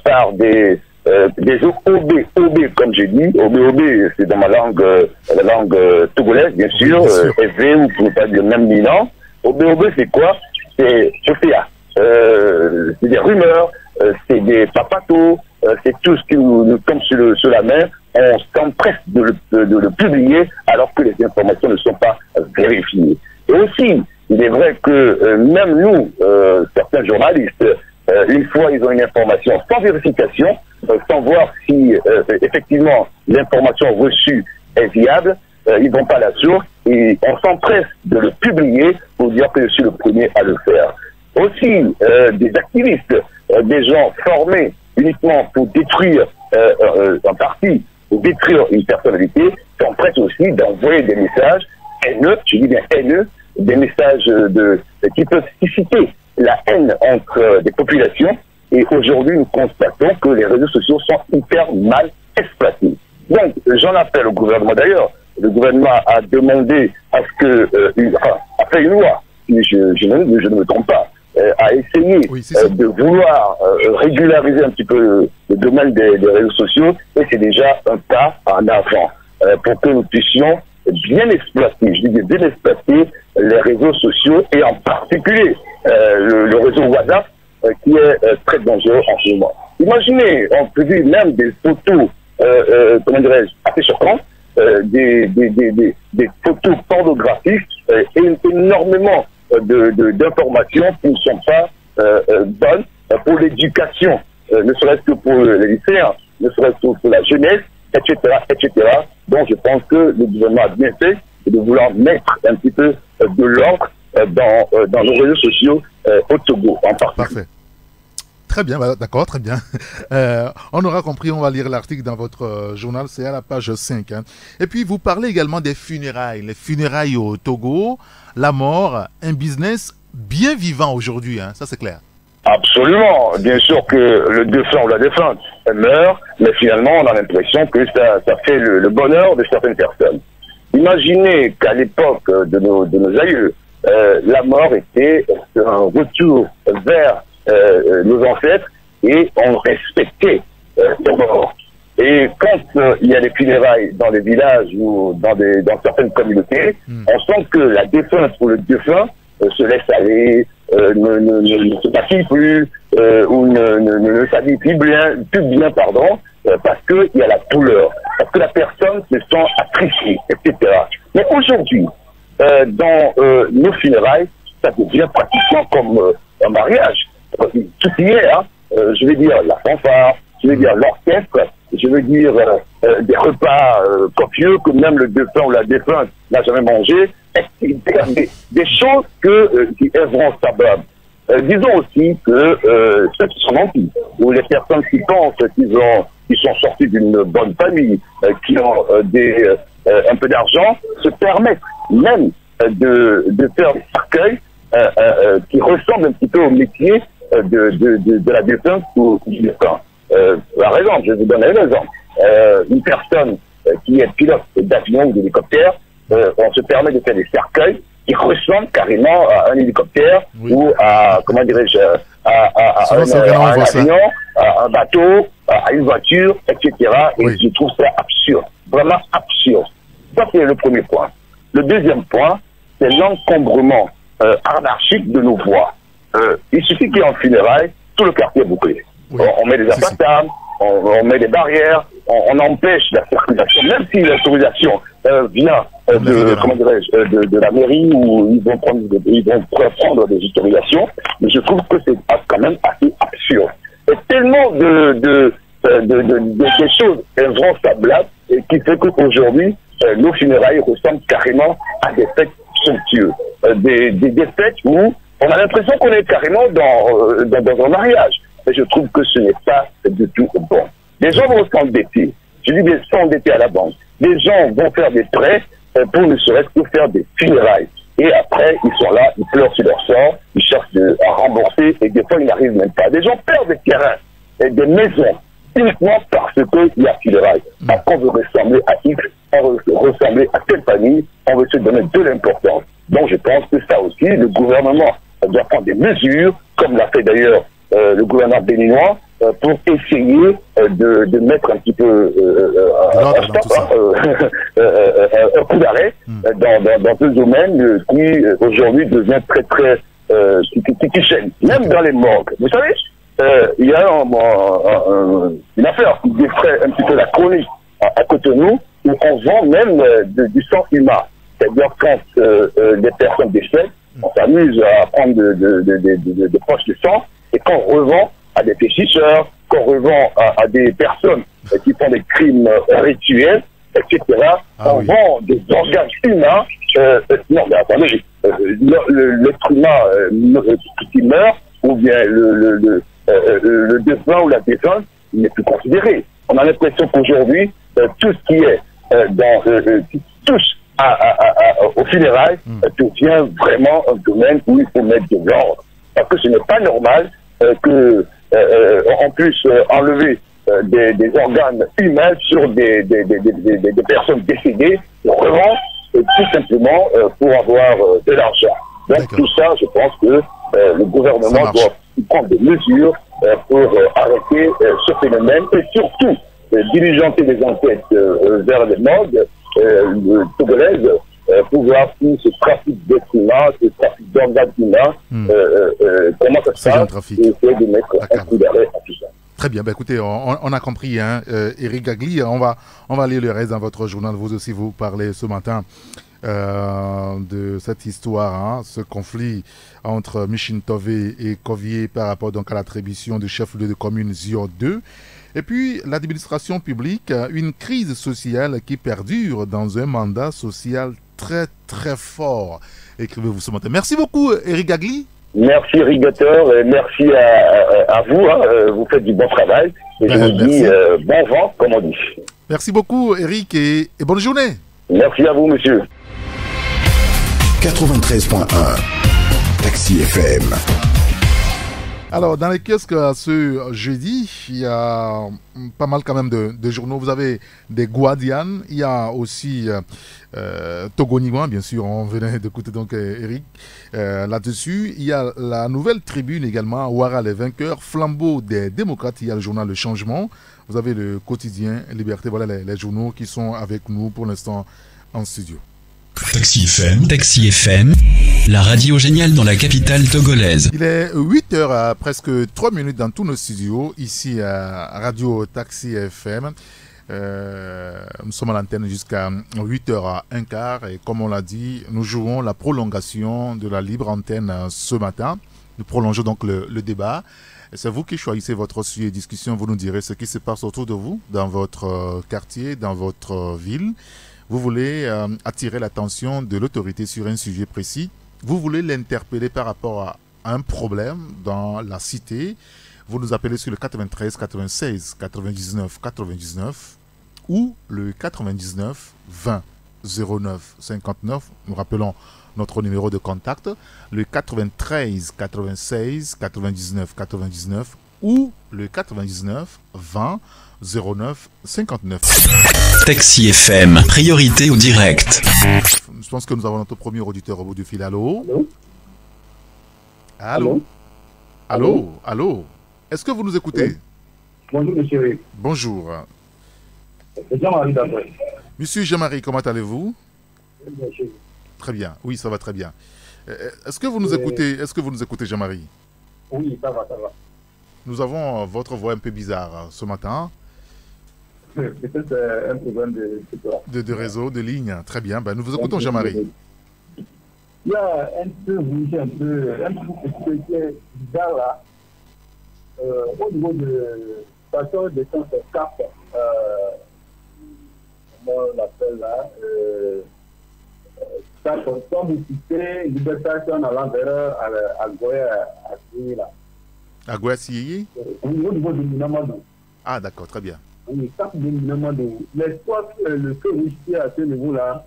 par des OB, comme j'ai dit. OB, c'est dans la langue togolaise, bien sûr, EV, ou pour ne pas dire même Milan. OB, c'est quoi? C'est OPA. C'est des rumeurs, c'est des papatos, c'est tout ce qui nous tombe sur la main. On s'empresse de le publier alors que les informations ne sont pas vérifiées. Et aussi, il est vrai que même nous, certains journalistes, une fois ils ont une information sans vérification, sans voir si effectivement l'information reçue est viable, ils ne vont pas à la source et on s'empresse de le publier pour dire que je suis le premier à le faire. Aussi, des activistes, des gens formés uniquement pour détruire en partie, pour détruire une personnalité, s'empressent aussi d'envoyer des messages haineux, je dis bien haineux, des messages qui peuvent susciter la haine entre des populations. Et aujourd'hui, nous constatons que les réseaux sociaux sont hyper mal exploités. Donc, j'en appelle au gouvernement d'ailleurs. Le gouvernement a demandé à ce que, a fait une loi, si je ne me trompe pas, a essayé de vouloir régulariser un petit peu le domaine des réseaux sociaux, et c'est déjà un pas en avant pour que nous puissions bien exploiter, je dis bien exploiter les réseaux sociaux et en particulier le réseau WhatsApp qui est très dangereux en ce moment. Imaginez, on peut dire même des photos, comment dirais-je, assez choquantes, des photos pornographiques et énormément d'informations qui ne sont pas bonnes pour l'éducation, ne serait-ce que pour les lycéens, ne serait-ce que pour la jeunesse, etc., etc. Donc je pense que le gouvernement a bien fait de vouloir mettre un petit peu de l'ordre dans nos réseaux sociaux au Togo en particulier. Parfait. Très bien, d'accord, très bien. On aura compris, on va lire l'article dans votre journal, c'est à la page 5. Et puis, vous parlez également des funérailles. Les funérailles au Togo, la mort, un business bien vivant aujourd'hui, ça c'est clair. Absolument. Bien sûr que le défunt ou la défunte meurt, mais finalement, on a l'impression que ça fait le bonheur de certaines personnes. Imaginez qu'à l'époque de nos aïeux, la mort était un retour vers nos ancêtres et on respectait les morts. Et quand il y a des funérailles dans les villages ou dans certaines communautés, on sent que la défunte ou le défunt se laisse aller, ne se maquille plus ou ne s'habille plus bien, parce qu'il y a la douleur, parce que la personne se sent appréciée, etc. Mais aujourd'hui, dans nos funérailles, ça devient pratiquement comme un mariage. Tout y est, je veux dire la fanfare, je veux dire l'orchestre, je veux dire des repas copieux que même le défunt ou la défunte n'a jamais mangé, des choses qui œuvrent semblables. Disons aussi que ceux qui sont nantis, ou les personnes qui pensent qu'ils sont sortis d'une bonne famille, qui ont un peu d'argent, se permettent même de faire des cercueils qui ressemblent un petit peu au métier de la défunte ou du défunt. Par exemple, je vous donne un exemple. Une personne qui est pilote d'avion ou d'hélicoptère, on se permet de faire des cercueils qui ressemblent carrément à un hélicoptère ou à, comment dirais-je, à un avion, à un bateau, à une voiture, etc. Et je trouve ça absurde, vraiment absurde. Ça, c'est le premier point. Le deuxième point, c'est l'encombrement anarchique de nos voies. Il suffit qu'il y ait un funérail, tout le quartier est bouclé. Oui. On met des abattables, on met des barrières, on empêche la circulation, même si l'autorisation vient de la mairie où ils vont prendre des autorisations, mais je trouve que c'est quand même assez absurde. Il y a tellement de choses invraisemblables qui fait qu'aujourd'hui, nos funérailles ressemblent carrément à des fêtes somptueuses. Des fêtes où on a l'impression qu'on est carrément dans un mariage. Et je trouve que ce n'est pas du tout bon. Les gens vont s'endetter. Je dis s'endetter à la banque. Les gens vont faire des prêts pour ne serait-ce que faire des funérailles. Et après, ils sont là, ils pleurent sur leur sort, ils cherchent à rembourser et des fois, ils n'arrivent même pas. Des gens perdent des terrains et des maisons uniquement parce qu'il y a funérailles. Parce qu'on veut ressembler à X, on veut ressembler à telle famille, on veut se donner de l'importance. Donc, je pense que ça aussi, le gouvernement doit prendre des mesures, comme l'a fait d'ailleurs le gouvernement béninois, pour essayer de mettre un petit peu un coup d'arrêt dans ce domaine qui aujourd'hui devient très très qui gêne, même dans les morgues. Vous savez, il y a une affaire qui défraie un petit peu la chronique à Cotonou, où on vend même du sang humain. C'est-à-dire quand des personnes décèdent, on s'amuse à prendre des poches de sang, et qu'on revend à des péchisseurs, qu'on revend à des personnes qui font des crimes rituels, etc. On vend des organes humains. Non, mais attendez, l'être humain qui meurt, ou bien le défunt ou la défunte, il n'est plus considéré. On a l'impression qu'aujourd'hui, tout ce qui est qui touche au funérail devient vraiment un domaine où il faut mettre de l'ordre. Parce que ce n'est pas normal qu'on puisse enlever des organes humains sur des personnes décédées, revendre tout simplement pour avoir de l'argent. Donc tout ça, je pense que le gouvernement doit prendre des mesures pour arrêter ce phénomène et surtout diligenter des enquêtes vers les modes togolaises pour voir si ce trafic d'êtres humains, ce trafic d'organes humains, comment ça se passe et essayer de mettre un coup d'arrêt à tout ça. Très bien, écoutez, on a compris, Eric Gagli, on va lire le reste dans votre journal. Vous aussi, vous parlez ce matin de cette histoire, ce conflit entre Michin Tove et Kovié par rapport donc à l'attribution du chef-lieu de commune Zion 2. Et puis, l'administration publique, une crise sociale qui perdure dans un mandat social très, très fort. Écrivez-vous ce matin. Merci beaucoup, Eric Gagli. Merci, Rigateur, et merci à vous. Vous faites du bon travail. Et je vous dis bon vent, comme on dit. Merci beaucoup, Eric, et bonne journée. Merci à vous, monsieur. 93.1 Taxi FM. Alors, dans les kiosques ce jeudi, il y a pas mal quand même de journaux. Vous avez des Guadian, il y a aussi Togonigouan, bien sûr, on venait d'écouter donc Eric là-dessus. Il y a la Nouvelle Tribune également, Ouara les vainqueurs, Flambeau des démocrates, il y a le journal Le Changement. Vous avez le quotidien Liberté, voilà les journaux qui sont avec nous pour l'instant en studio. Taxi FM, la radio géniale dans la capitale togolaise. Il est 8h à presque 3 minutes dans tous nos studios, ici à Radio Taxi FM. Nous sommes à l'antenne jusqu'à 8h15 et comme on l'a dit, nous jouons la prolongation de la libre antenne ce matin. Nous prolongeons donc le débat. C'est vous qui choisissez votre sujet de discussion. Vous nous direz ce qui se passe autour de vous, dans votre quartier, dans votre ville. Vous voulez attirer l'attention de l'autorité sur un sujet précis. Vous voulez l'interpeller par rapport à un problème dans la cité. Vous nous appelez sur le 93 96 99 99 ou le 99 20 09 59. Nous rappelons notre numéro de contact, le 93 96 99 99 ou le 99 20 09 59. Taxi FM, priorité au direct. Je pense que nous avons notre premier auditeur au bout du fil. Allô? Allô? Allô, allô. Est-ce que vous nous écoutez? Oui. Bonjour, monsieur. Bonjour. C'est Jean-Marie d'abord. Monsieur Jean-Marie, comment allez-vous? Très bien. Oui, ça va très bien. Est-ce que vous nous écoutez? Est-ce que vous nous écoutez, Jean-Marie? Oui, ça va, ça va. Nous avons votre voix un peu bizarre ce matin. Peut-être un problème de réseau, de ligne. Très bien. Ben, nous vous écoutons, Jean-Marie. Il y a un peu rouge, un peu qui est bizarre là. Au niveau de station de sens Cap, comment on l'appelle là, comme vous citez, libertation allant vers Agoya à là. Agoya Siyi? Au niveau de Minamadou. Ah, d'accord, très bien. Oui, Cap de Minamadou. Mais soit le feu rouge qui est à ce niveau-là,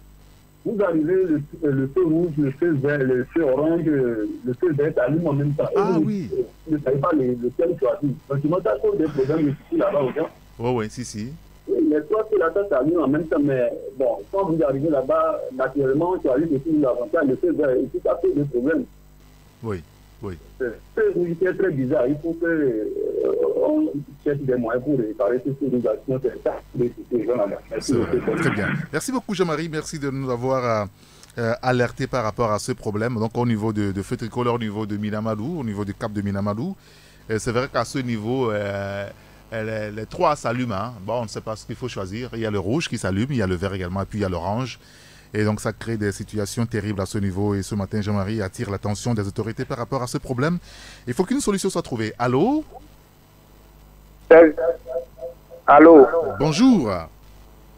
vous arrivez, le feu rouge, le feu vert, le feu orange, le feu vert s'allume en même temps. Ah oui. Vous ne savez pas lequel choisir. Donc, il m'a dit des problèmes ici, là-bas, aux gens. Oui, si. Oui, mais soit que la ça s'allume en même temps, mais bon, quand vous arrivez là-bas, naturellement, tu arrives aussi l'avantage, le feu vert, et tout ça fait des problèmes. Oui. Le feu rouge est très bizarre. Il faut que on cherche des moyens pour réparer ces situations. C'est ça, très bien. Merci beaucoup, Jean-Marie. Merci de nous avoir alerté par rapport à ce problème. Donc, au niveau de feu tricolore, au niveau de Minamadou, au niveau du cap de Minamadou, c'est vrai qu'à ce niveau, les trois s'allument. Hein. Bon, on ne sait pas ce qu'il faut choisir. Il y a le rouge qui s'allume, il y a le vert également, et puis il y a l'orange. Et donc, ça crée des situations terribles à ce niveau. Et ce matin, Jean-Marie attire l'attention des autorités par rapport à ce problème. Il faut qu'une solution soit trouvée. Allô? Allô? Bonjour.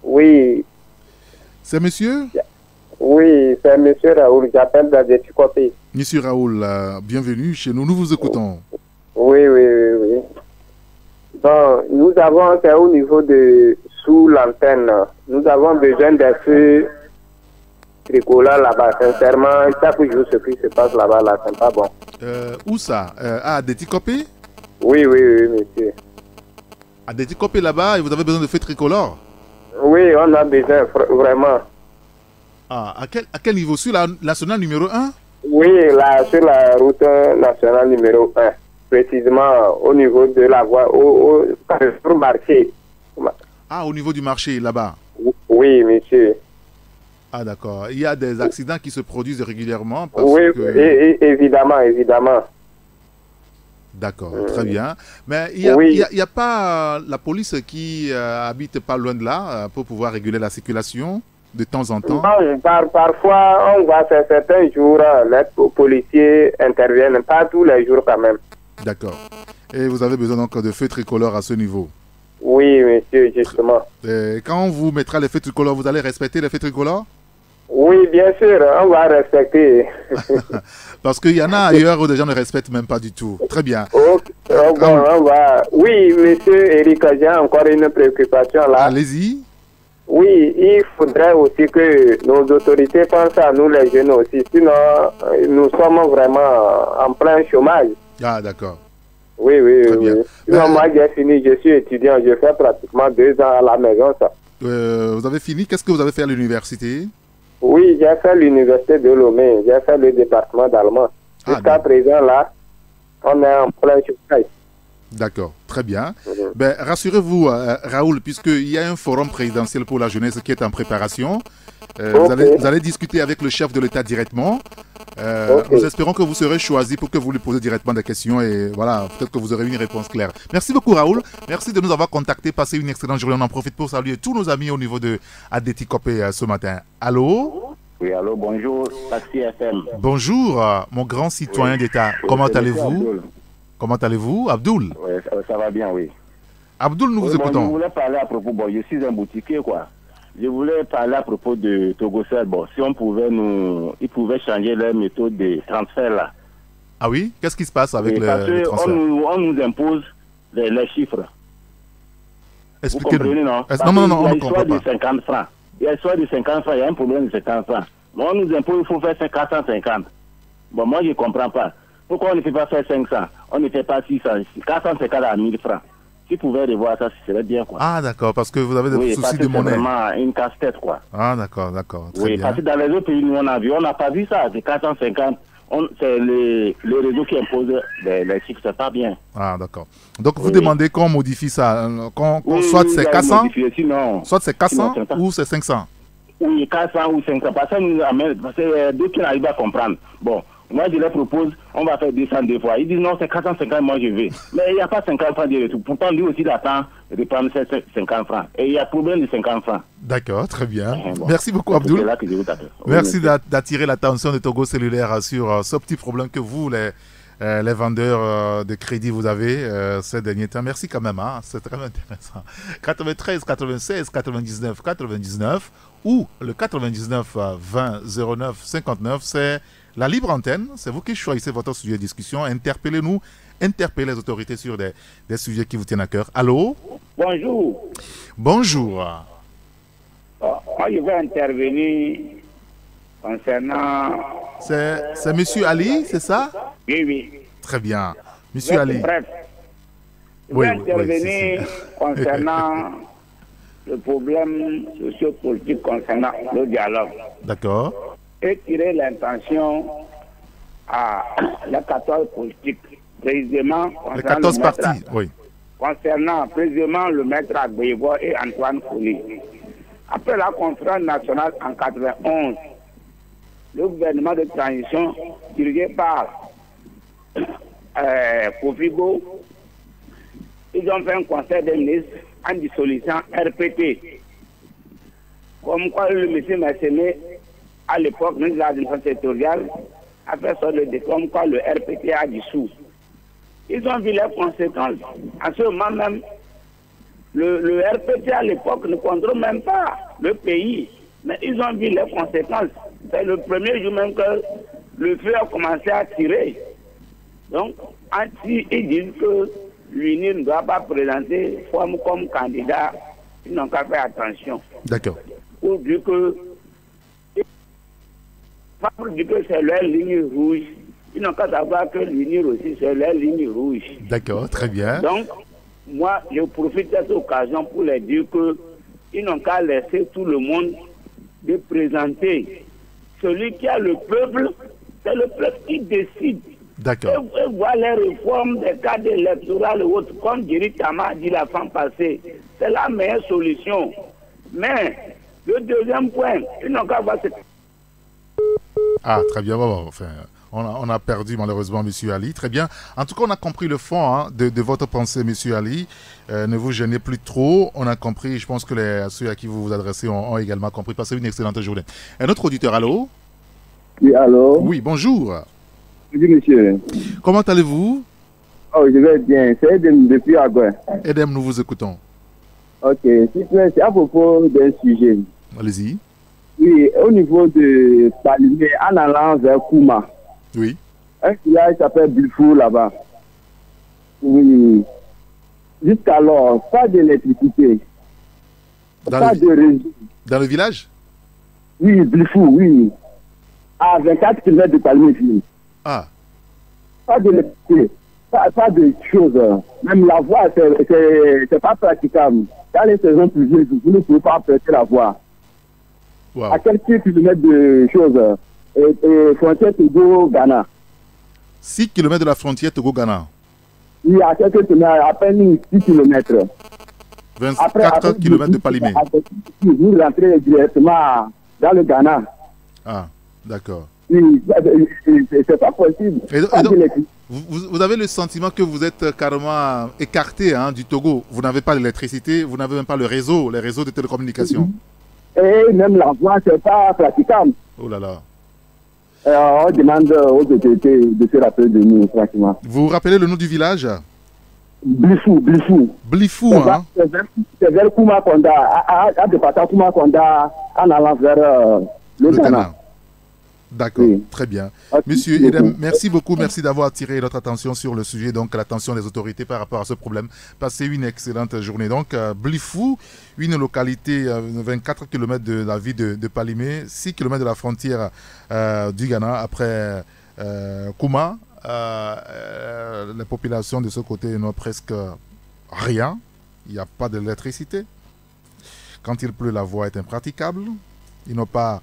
Oui. C'est monsieur? Oui, c'est monsieur Raoul. J'appelle d'Adéticopé. Monsieur Raoul, bienvenue chez nous. Nous vous écoutons. Oui. Bon, nous avons, c'est au niveau de sous l'antenne. Nous avons besoin des feux tricolores là-bas. Sincèrement, chaque jour, ce qui se passe là-bas, là, c'est pas bon. Où ça? À Adéticopé? Oui, monsieur. À Adéticopé là-bas, et vous avez besoin de feux tricolores? Oui, on a besoin, vraiment. Ah, à quel niveau? Sur la nationale numéro 1? Oui, là, sur la route nationale numéro 1. Précisément au niveau de la voie, au marché. Ah, au niveau du marché, là-bas? Oui, monsieur. Ah, d'accord. Il y a des accidents qui se produisent régulièrement oui, évidemment. D'accord, très bien. Mais il n'y a pas la police qui habite pas loin de là pour pouvoir réguler la circulation de temps en temps? Bon, parfois, on voit certains jours, les policiers interviennent, pas tous les jours quand même. D'accord. Et vous avez besoin donc de feux tricolores à ce niveau? Oui, monsieur, justement. Et quand on vous mettra les feux tricolores, vous allez respecter les feux tricolores? Oui, bien sûr, on va respecter. Parce qu'il y en a ailleurs où des gens ne respectent même pas du tout. Très bien. On va... Oui, monsieur Eric, j'ai encore une préoccupation là. Allez-y. Oui, il faudrait aussi que nos autorités pensent à nous les jeunes aussi. Sinon, nous sommes vraiment en plein chômage. Ah, d'accord. Oui. Sinon, moi, j'ai fini, je suis étudiant. Je fais pratiquement 2 ans à la maison, ça. Vous avez fini? Qu'est-ce que vous avez fait à l'université? Oui, j'ai fait l'université de Lomé. J'ai fait le département d'allemand. Jusqu'à présent, là, on est en plein chômage. D'accord, très bien. Ben, rassurez-vous, Raoul, puisqu'il y a un forum présidentiel pour la jeunesse qui est en préparation. Vous allez discuter avec le chef de l'État directement. Nous espérons que vous serez choisi pour que vous lui posiez directement des questions et voilà, peut-être que vous aurez une réponse claire. Merci beaucoup, Raoul. Merci de nous avoir contactés. Passez une excellente journée. On en profite pour saluer tous nos amis au niveau de Adéticopé ce matin. Allô? Oui, allô, bonjour, Taxi FM. Bonjour, mon grand citoyen d'État. Comment allez-vous? Comment allez-vous, Abdoul? Oui, ça va bien, oui. Abdoul, nous vous écoutons. Je voulais parler à propos, je suis un boutiquier, quoi. Je voulais parler à propos de Togocel. Si on pouvait ils pouvaient changer leur méthode de transfert, là. Ah oui? Qu'est-ce qui se passe avec le transfert? On nous impose les chiffres. Expliquez-nous. Vous comprenez, non? Non, on ne comprend pas. Il y a une histoire de 50 francs. Il y a une histoire de 50 francs, il y a un problème de 50 francs. Mais on nous impose, il faut faire 450. Bon, moi, je ne comprends pas. Pourquoi on ne fait pas faire 500? On ne fait pas 600, 450 à 1000 francs. Si vous pouvez revoir ça, ce serait bien, quoi. Ah, d'accord, parce que vous avez des soucis de monnaie. C'est vraiment une casse-tête, quoi. Ah, d'accord. Oui, bien. parce que dans les autres pays, nous, on n'a pas vu ça. C'est 450. c'est le réseau qui impose les chiffres, c'est pas bien. Ah, d'accord. Donc, vous demandez qu'on modifie ça, soit c'est 400, soit c'est 400 ou c'est 500. Oui, 400 ou 500. Parce que d'autres qui n'arrivent pas à comprendre. Bon, moi, je leur propose, on va faire 200 deux fois. Ils disent non, c'est 450, moi je vais. Mais il n'y a pas 50 francs de retour. Pourtant, lui aussi, il attend de prendre ces 50 francs. Et il y a problème de 50 francs. D'accord, très bien. Bon. Merci beaucoup, Abdoul. Merci d'attirer l'attention de Togo Cellulaire sur ce petit problème que vous, les vendeurs de crédit, vous avez ces derniers temps. Merci quand même, hein, c'est très intéressant. 93 96 99 99 ou le 99 20 09 59, c'est la libre antenne. C'est vous qui choisissez votre sujet de discussion. Interpellez-nous, interpellez les autorités sur des sujets qui vous tiennent à cœur. Allô? Bonjour. Bonjour. Moi, je vais intervenir concernant... C'est Monsieur Ali, c'est ça? Oui, oui. Très bien. Monsieur Ali. Bref, je vais intervenir concernant le problème sociopolitique concernant le dialogue. D'accord. Et tirer l'intention à la 14 politique, précisément les 14 partis, oui. Concernant précisément le maître Agbeyevo et Antoine Fouli. Après la conférence nationale en 91, le gouvernement de transition dirigé par Kofigo, ils ont fait un conseil des ministres en dissolution RPT. Comme quoi le monsieur Messémé, à l'époque, ministre de l'administration territoriale, a fait sorte de décret comme quoi le RPT a dissous. Ils ont vu les conséquences. En ce moment même, le RPT à l'époque ne contrôle même pas le pays. Mais ils ont vu les conséquences. C'est le premier jour même que le feu a commencé à tirer. Donc, ils disent que l'UNI ne doit pas présenter forme comme candidat. Ils n'ont qu'à faire attention. D'accord. Pour dire que c'est leur ligne rouge. Ils n'ont qu'à savoir que l'UNI aussi, c'est leur ligne rouge. D'accord, très bien. Donc, moi, je profite de cette occasion pour leur dire qu'ils n'ont qu'à laisser tout le monde de présenter. Celui qui a le peuple, c'est le peuple qui décide. D'accord. Et voir les réformes des cadres électoraux et autres, comme Jerry Tama dit la fin passée, c'est la meilleure solution. Mais, le deuxième point, ils n'ont qu'à voir... Ah, très bien. Bon, enfin, on a perdu malheureusement M. Ali. Très bien. En tout cas, on a compris le fond de votre pensée, M. Ali. Ne vous gênez plus trop. On a compris. Je pense que ceux à qui vous vous adressez ont également compris. Passez une excellente journée. Un autre auditeur, allô? Oui, allô? Oui, bonjour. Oui, monsieur. Comment allez-vous? Oh, je vais bien. C'est Edem depuis Agoué. Edem, nous vous écoutons. Ok. C'est à propos d'un sujet. Allez-y. Oui, au niveau de Palimé, en allant vers Kouma. Oui. Un village s'appelle Blifou là-bas. Oui. Jusqu'alors, pas d'électricité. Pas de réseau. Dans le village? Oui, Blifou, oui. À 24 km de Palimé. Ah. Pas d'électricité. Pas de choses. Même la voie, c'est pas praticable. Dans les saisons pluvieuses, vous ne pouvez pas prêter la voie. Wow. À quelques kilomètres de choses, frontière Togo-Ghana. 6 km de la frontière Togo-Ghana. Oui, à quelques kilomètres, à peine 6 km. 24 km de Palimé. Vous rentrez directement dans le Ghana. Ah, d'accord. Oui, c'est pas possible. Et donc, vous avez le sentiment que vous êtes carrément écarté du Togo. Vous n'avez pas d'électricité, vous n'avez même pas les réseaux de télécommunications. Et même la voie, c'est pas praticable. Oh là là. On demande aux autorités de se rappeler de nous, pratiquement. Vous vous rappelez le nom du village? Blifou. Blifou, hein? C'est vers Koumakonda, à département Koumakonda, en allant vers le Ghana. D'accord, oui. Très bien. Monsieur Edem, merci beaucoup, merci d'avoir attiré notre attention sur le sujet, donc l'attention des autorités par rapport à ce problème. Passez une excellente journée. Donc, Blifou, une localité 24 km de la ville de Palimé, 6 km de la frontière du Ghana, après Kouma. Les populations de ce côté n'ont presque rien. Il n'y a pas d'électricité. Quand il pleut, la voie est impraticable. Ils n'ont pas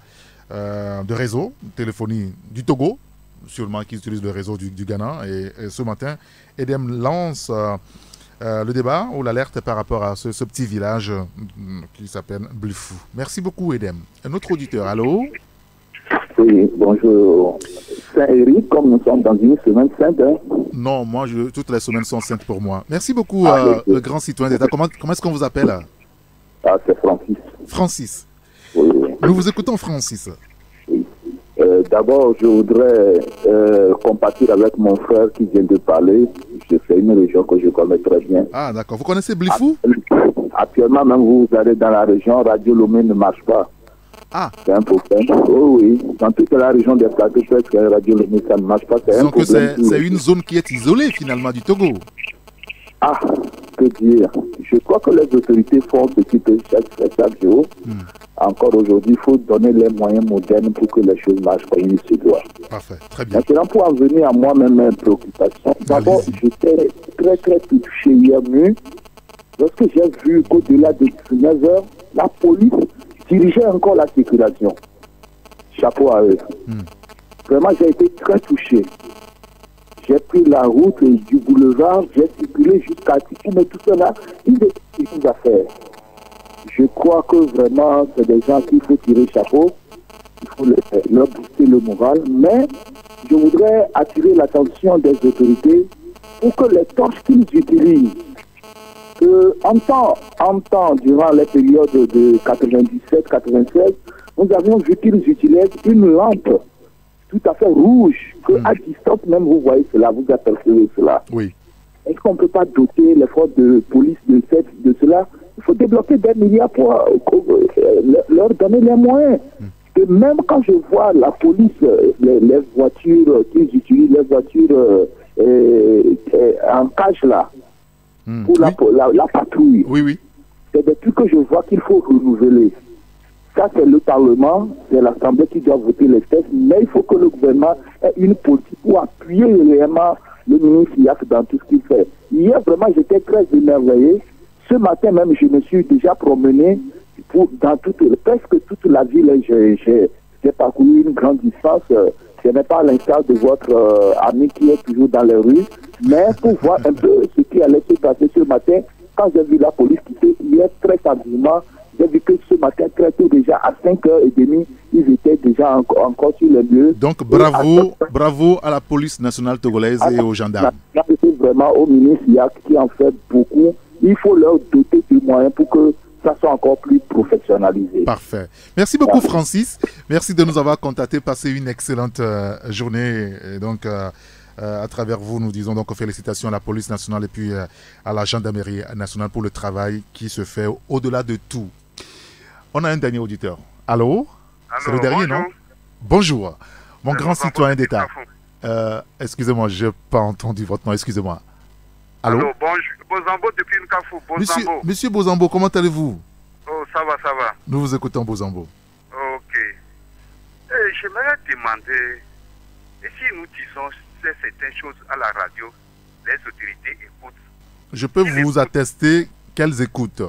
de réseau, de téléphonie du Togo. sûrement qui utilisent le réseau du Ghana. Et ce matin, EDEM lance le débat ou l'alerte par rapport à ce petit village qui s'appelle Blifou. Merci beaucoup, EDEM. Un autre auditeur, allô? Oui, bonjour. Saint-Éric, comme nous sommes dans une semaine sainte. Hein? Non, moi, toutes les semaines sont saintes pour moi. Merci beaucoup, le grand citoyen d'État. Comment est-ce qu'on vous appelle? Ah, c'est Francis. Francis. Oui. Nous vous écoutons, Francis. Oui. D'abord, je voudrais compatir avec mon frère qui vient de parler. Je fais une région que je connais très bien. Ah, d'accord. Vous connaissez Blifou? Actuellement, même vous allez dans la région, Radio Lomé ne marche pas. Ah. C'est un problème. Oh, oui. Dans toute la région des plateaux, presque Radio Lomé, ça ne marche pas. C'est un problème. C'est une zone qui est isolée, finalement, du Togo. Ah, que dire. Je crois que les autorités font ce qu'ils peuvent chaque jour. Encore aujourd'hui, il faut donner les moyens modernes pour que les choses marchent comme il se doit. Parfait, très bien. Maintenant, pour en venir à moi-même, mes préoccupations. D'abord, j'étais très, très touché hier nuit lorsque j'ai vu qu'au-delà de 19h, la police dirigeait encore la circulation. Chapeau à eux. Vraiment, j'ai été très touché. J'ai pris la route du boulevard, j'ai circulé jusqu'à Tikou, mais tout cela, il y a des choses à faire. Je crois que vraiment, c'est des gens qu'il faut tirer chapeau, il faut leur booster le moral, mais je voudrais attirer l'attention des autorités pour que les torches qu'ils utilisent, en temps, durant les périodes de 97-96, nous avions vu qu'ils utilisent une lampe tout à fait rouge, qu'à distance même vous voyez cela, vous apercevez cela. Oui. Est-ce qu'on ne peut pas doter les forces de police de cela? Il faut débloquer des milliards pour leur donner les moyens. Et même quand je vois la police, les voitures qu'ils utilisent, les voitures en cage là, pour la patrouille, oui. C'est des trucs que je vois qu'il faut renouveler. Ça, c'est le Parlement, c'est l'Assemblée qui doit voter les textes, mais il faut que le gouvernement ait une politique pour appuyer réellement le ministre Yac dans tout ce qu'il fait. Hier, vraiment, j'étais très émerveillé. Ce matin même, je me suis déjà promené dans presque toute la ville. J'ai parcouru une grande distance. Ce n'est pas à l'instar de votre ami qui est toujours dans les rues, mais pour voir un peu ce qui allait se passer ce matin, quand j'ai vu la police quitter hier très tardivement, j'ai vu que ce matin, très tôt déjà, à 5h30, ils étaient déjà encore sur les lieux. Donc, bravo à la police nationale togolaise et aux gendarmes. C'est vraiment au ministre Yac qui en fait beaucoup. Il faut leur doter de moyens pour que ça soit encore plus professionnalisé. Parfait. Merci beaucoup, Francis. Merci de nous avoir contactés. Passez une excellente journée. Et donc, à travers vous, nous disons donc félicitations à la police nationale et puis à la gendarmerie nationale pour le travail qui se fait au-delà de tout. On a un dernier auditeur. Allô? C'est le dernier, bonjour. Non? Bonjour. Mon grand citoyen d'État. Excusez-moi, je n'ai pas entendu votre nom. Excusez-moi. Allô? Allô, bonjour. Bozambo depuis Nkafou. Monsieur Bozambo, comment allez-vous? Oh, ça va, ça va. Nous vous écoutons, Bozambo. Ok. J'aimerais demander, et si nous disons certaines choses à la radio, les autorités écoutent. Je peux vous attester qu'elles écoutent.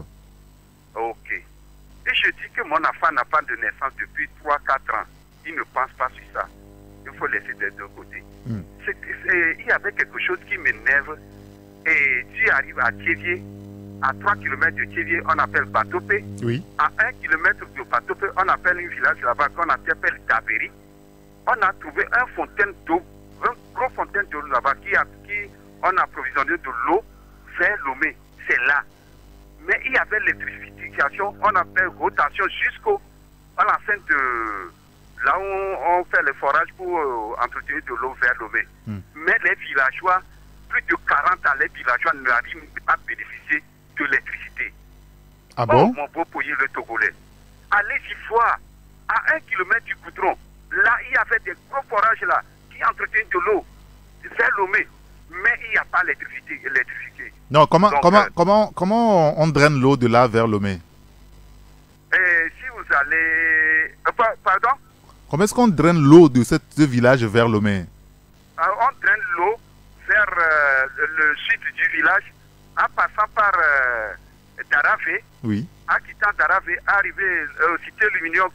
Ok. Et je dis que mon enfant n'a pas de naissance depuis 3-4 ans. Il ne pense pas sur ça. Il faut laisser des deux côtés. Il y avait quelque chose qui m'énerve. Et tu arrives à Thiévier, à 3 km de Thiévier, on appelle Batopé. Oui. À 1 km de Batopé, on appelle un village là-bas qu'on appelle Taberi. On a trouvé un fontaine d'eau, un gros fontaine d'eau là-bas qui on a approvisionné de l'eau vers Lomé. C'est là. Mais il y avait l'électrification, on appelle rotation jusqu'au à la fin de là où on fait le forage pour entretenir de l'eau vers Lomé. Mais les villageois, plus de 40 ans, les villageois n'arrivent pas à bénéficier de l'électricité. Ah bon? Mon beau pays, le Togolais. Allez-y voir, à 1 km du goudron, là, il y avait des gros forages là, qui entretiennent de l'eau vers Lomé. Mais il n'y a pas d'électricité. Non, comment on draine l'eau de là vers Lomé? Si vous allez... pardon? Comment est-ce qu'on draine l'eau de ce village vers Lomé? On draine l'eau vers le sud du village, en passant par Daravé. Oui. En quittant Daravé, arrivé cité Luminion,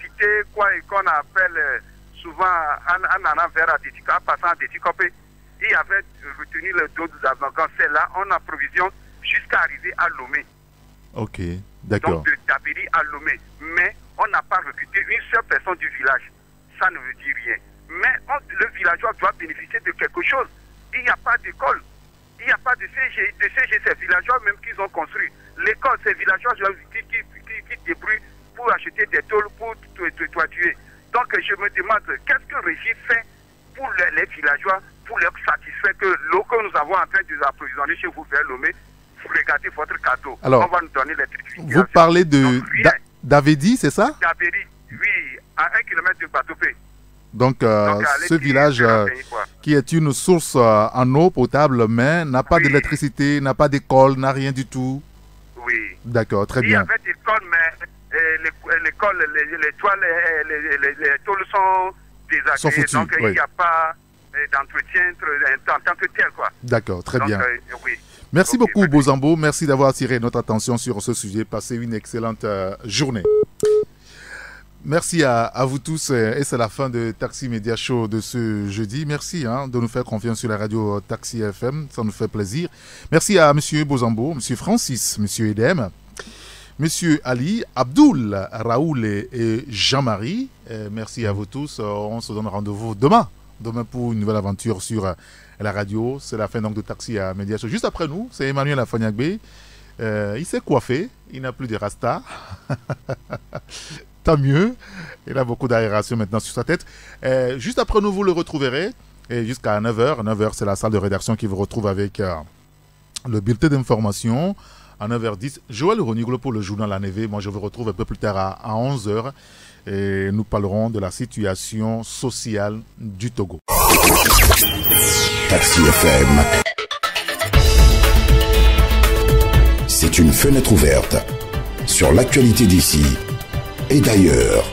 cité quoi qu'on appelle souvent en allant vers Adétika, en passant à Adétikopé, il avait retenu le dos des avocats. C'est là, on approvisionne jusqu'à arriver à Lomé. Ok, d'accord. Donc de Dabiri à Lomé. Mais on n'a pas recruté une seule personne du village. Ça ne veut dire rien. Mais le villageois doit bénéficier de quelque chose. Il n'y a pas d'école. Il n'y a pas de CG. De CG, c'est villageois même qu'ils ont construit. L'école, c'est villageois qui débrouillent pour acheter des tôles pour toituer. Donc je me demande, qu'est-ce que le régime fait pour les villageois, pour leur satisfaire que l'eau que nous avons en train de approvisionner chez vous vers Lomé, vous regardez votre cadeau. Alors, on va nous donner l'électricité. Vous parlez de d'Avedi, c'est ça? D'Avedi, oui, à 1 km de Batopé. Donc ce village qui est une source en eau potable, mais n'a pas d'électricité, n'a pas d'école, n'a rien du tout. Oui. D'accord, très bien. Il y avait des écoles, mais l'école, les toiles, les tôles sont désagréées, donc il n'y a pas d'entretien en tant que tel, quoi. D'accord, très bien. Oui. Merci beaucoup, Bozambo. Merci d'avoir attiré notre attention sur ce sujet. Passez une excellente journée. Merci à vous tous. Et c'est la fin de Taxi Media Show de ce jeudi. Merci de nous faire confiance sur la radio Taxi FM. Ça nous fait plaisir. Merci à M. Bozambo, M. Francis, M. Edem, M. Ali, Abdoul, Raoul et Jean-Marie. Merci à vous tous. On se donne rendez-vous demain pour une nouvelle aventure sur la radio. C'est la fin donc de Taxi à Media Show. Juste après nous, c'est Emmanuel Afaniagbe. Il s'est coiffé. Il n'a plus de rasta. Tant mieux. Il a beaucoup d'aération maintenant sur sa tête. Juste après nous, vous le retrouverez. Et jusqu'à 9h. 9h, c'est la salle de rédaction qui vous retrouve avec le bulletin d'information. À 9h10, Joël Roniglo pour le journal La Neve. Moi, je vous retrouve un peu plus tard à 11h. Et nous parlerons de la situation sociale du Togo. Taxi FM. C'est une fenêtre ouverte sur l'actualité d'ici et d'ailleurs.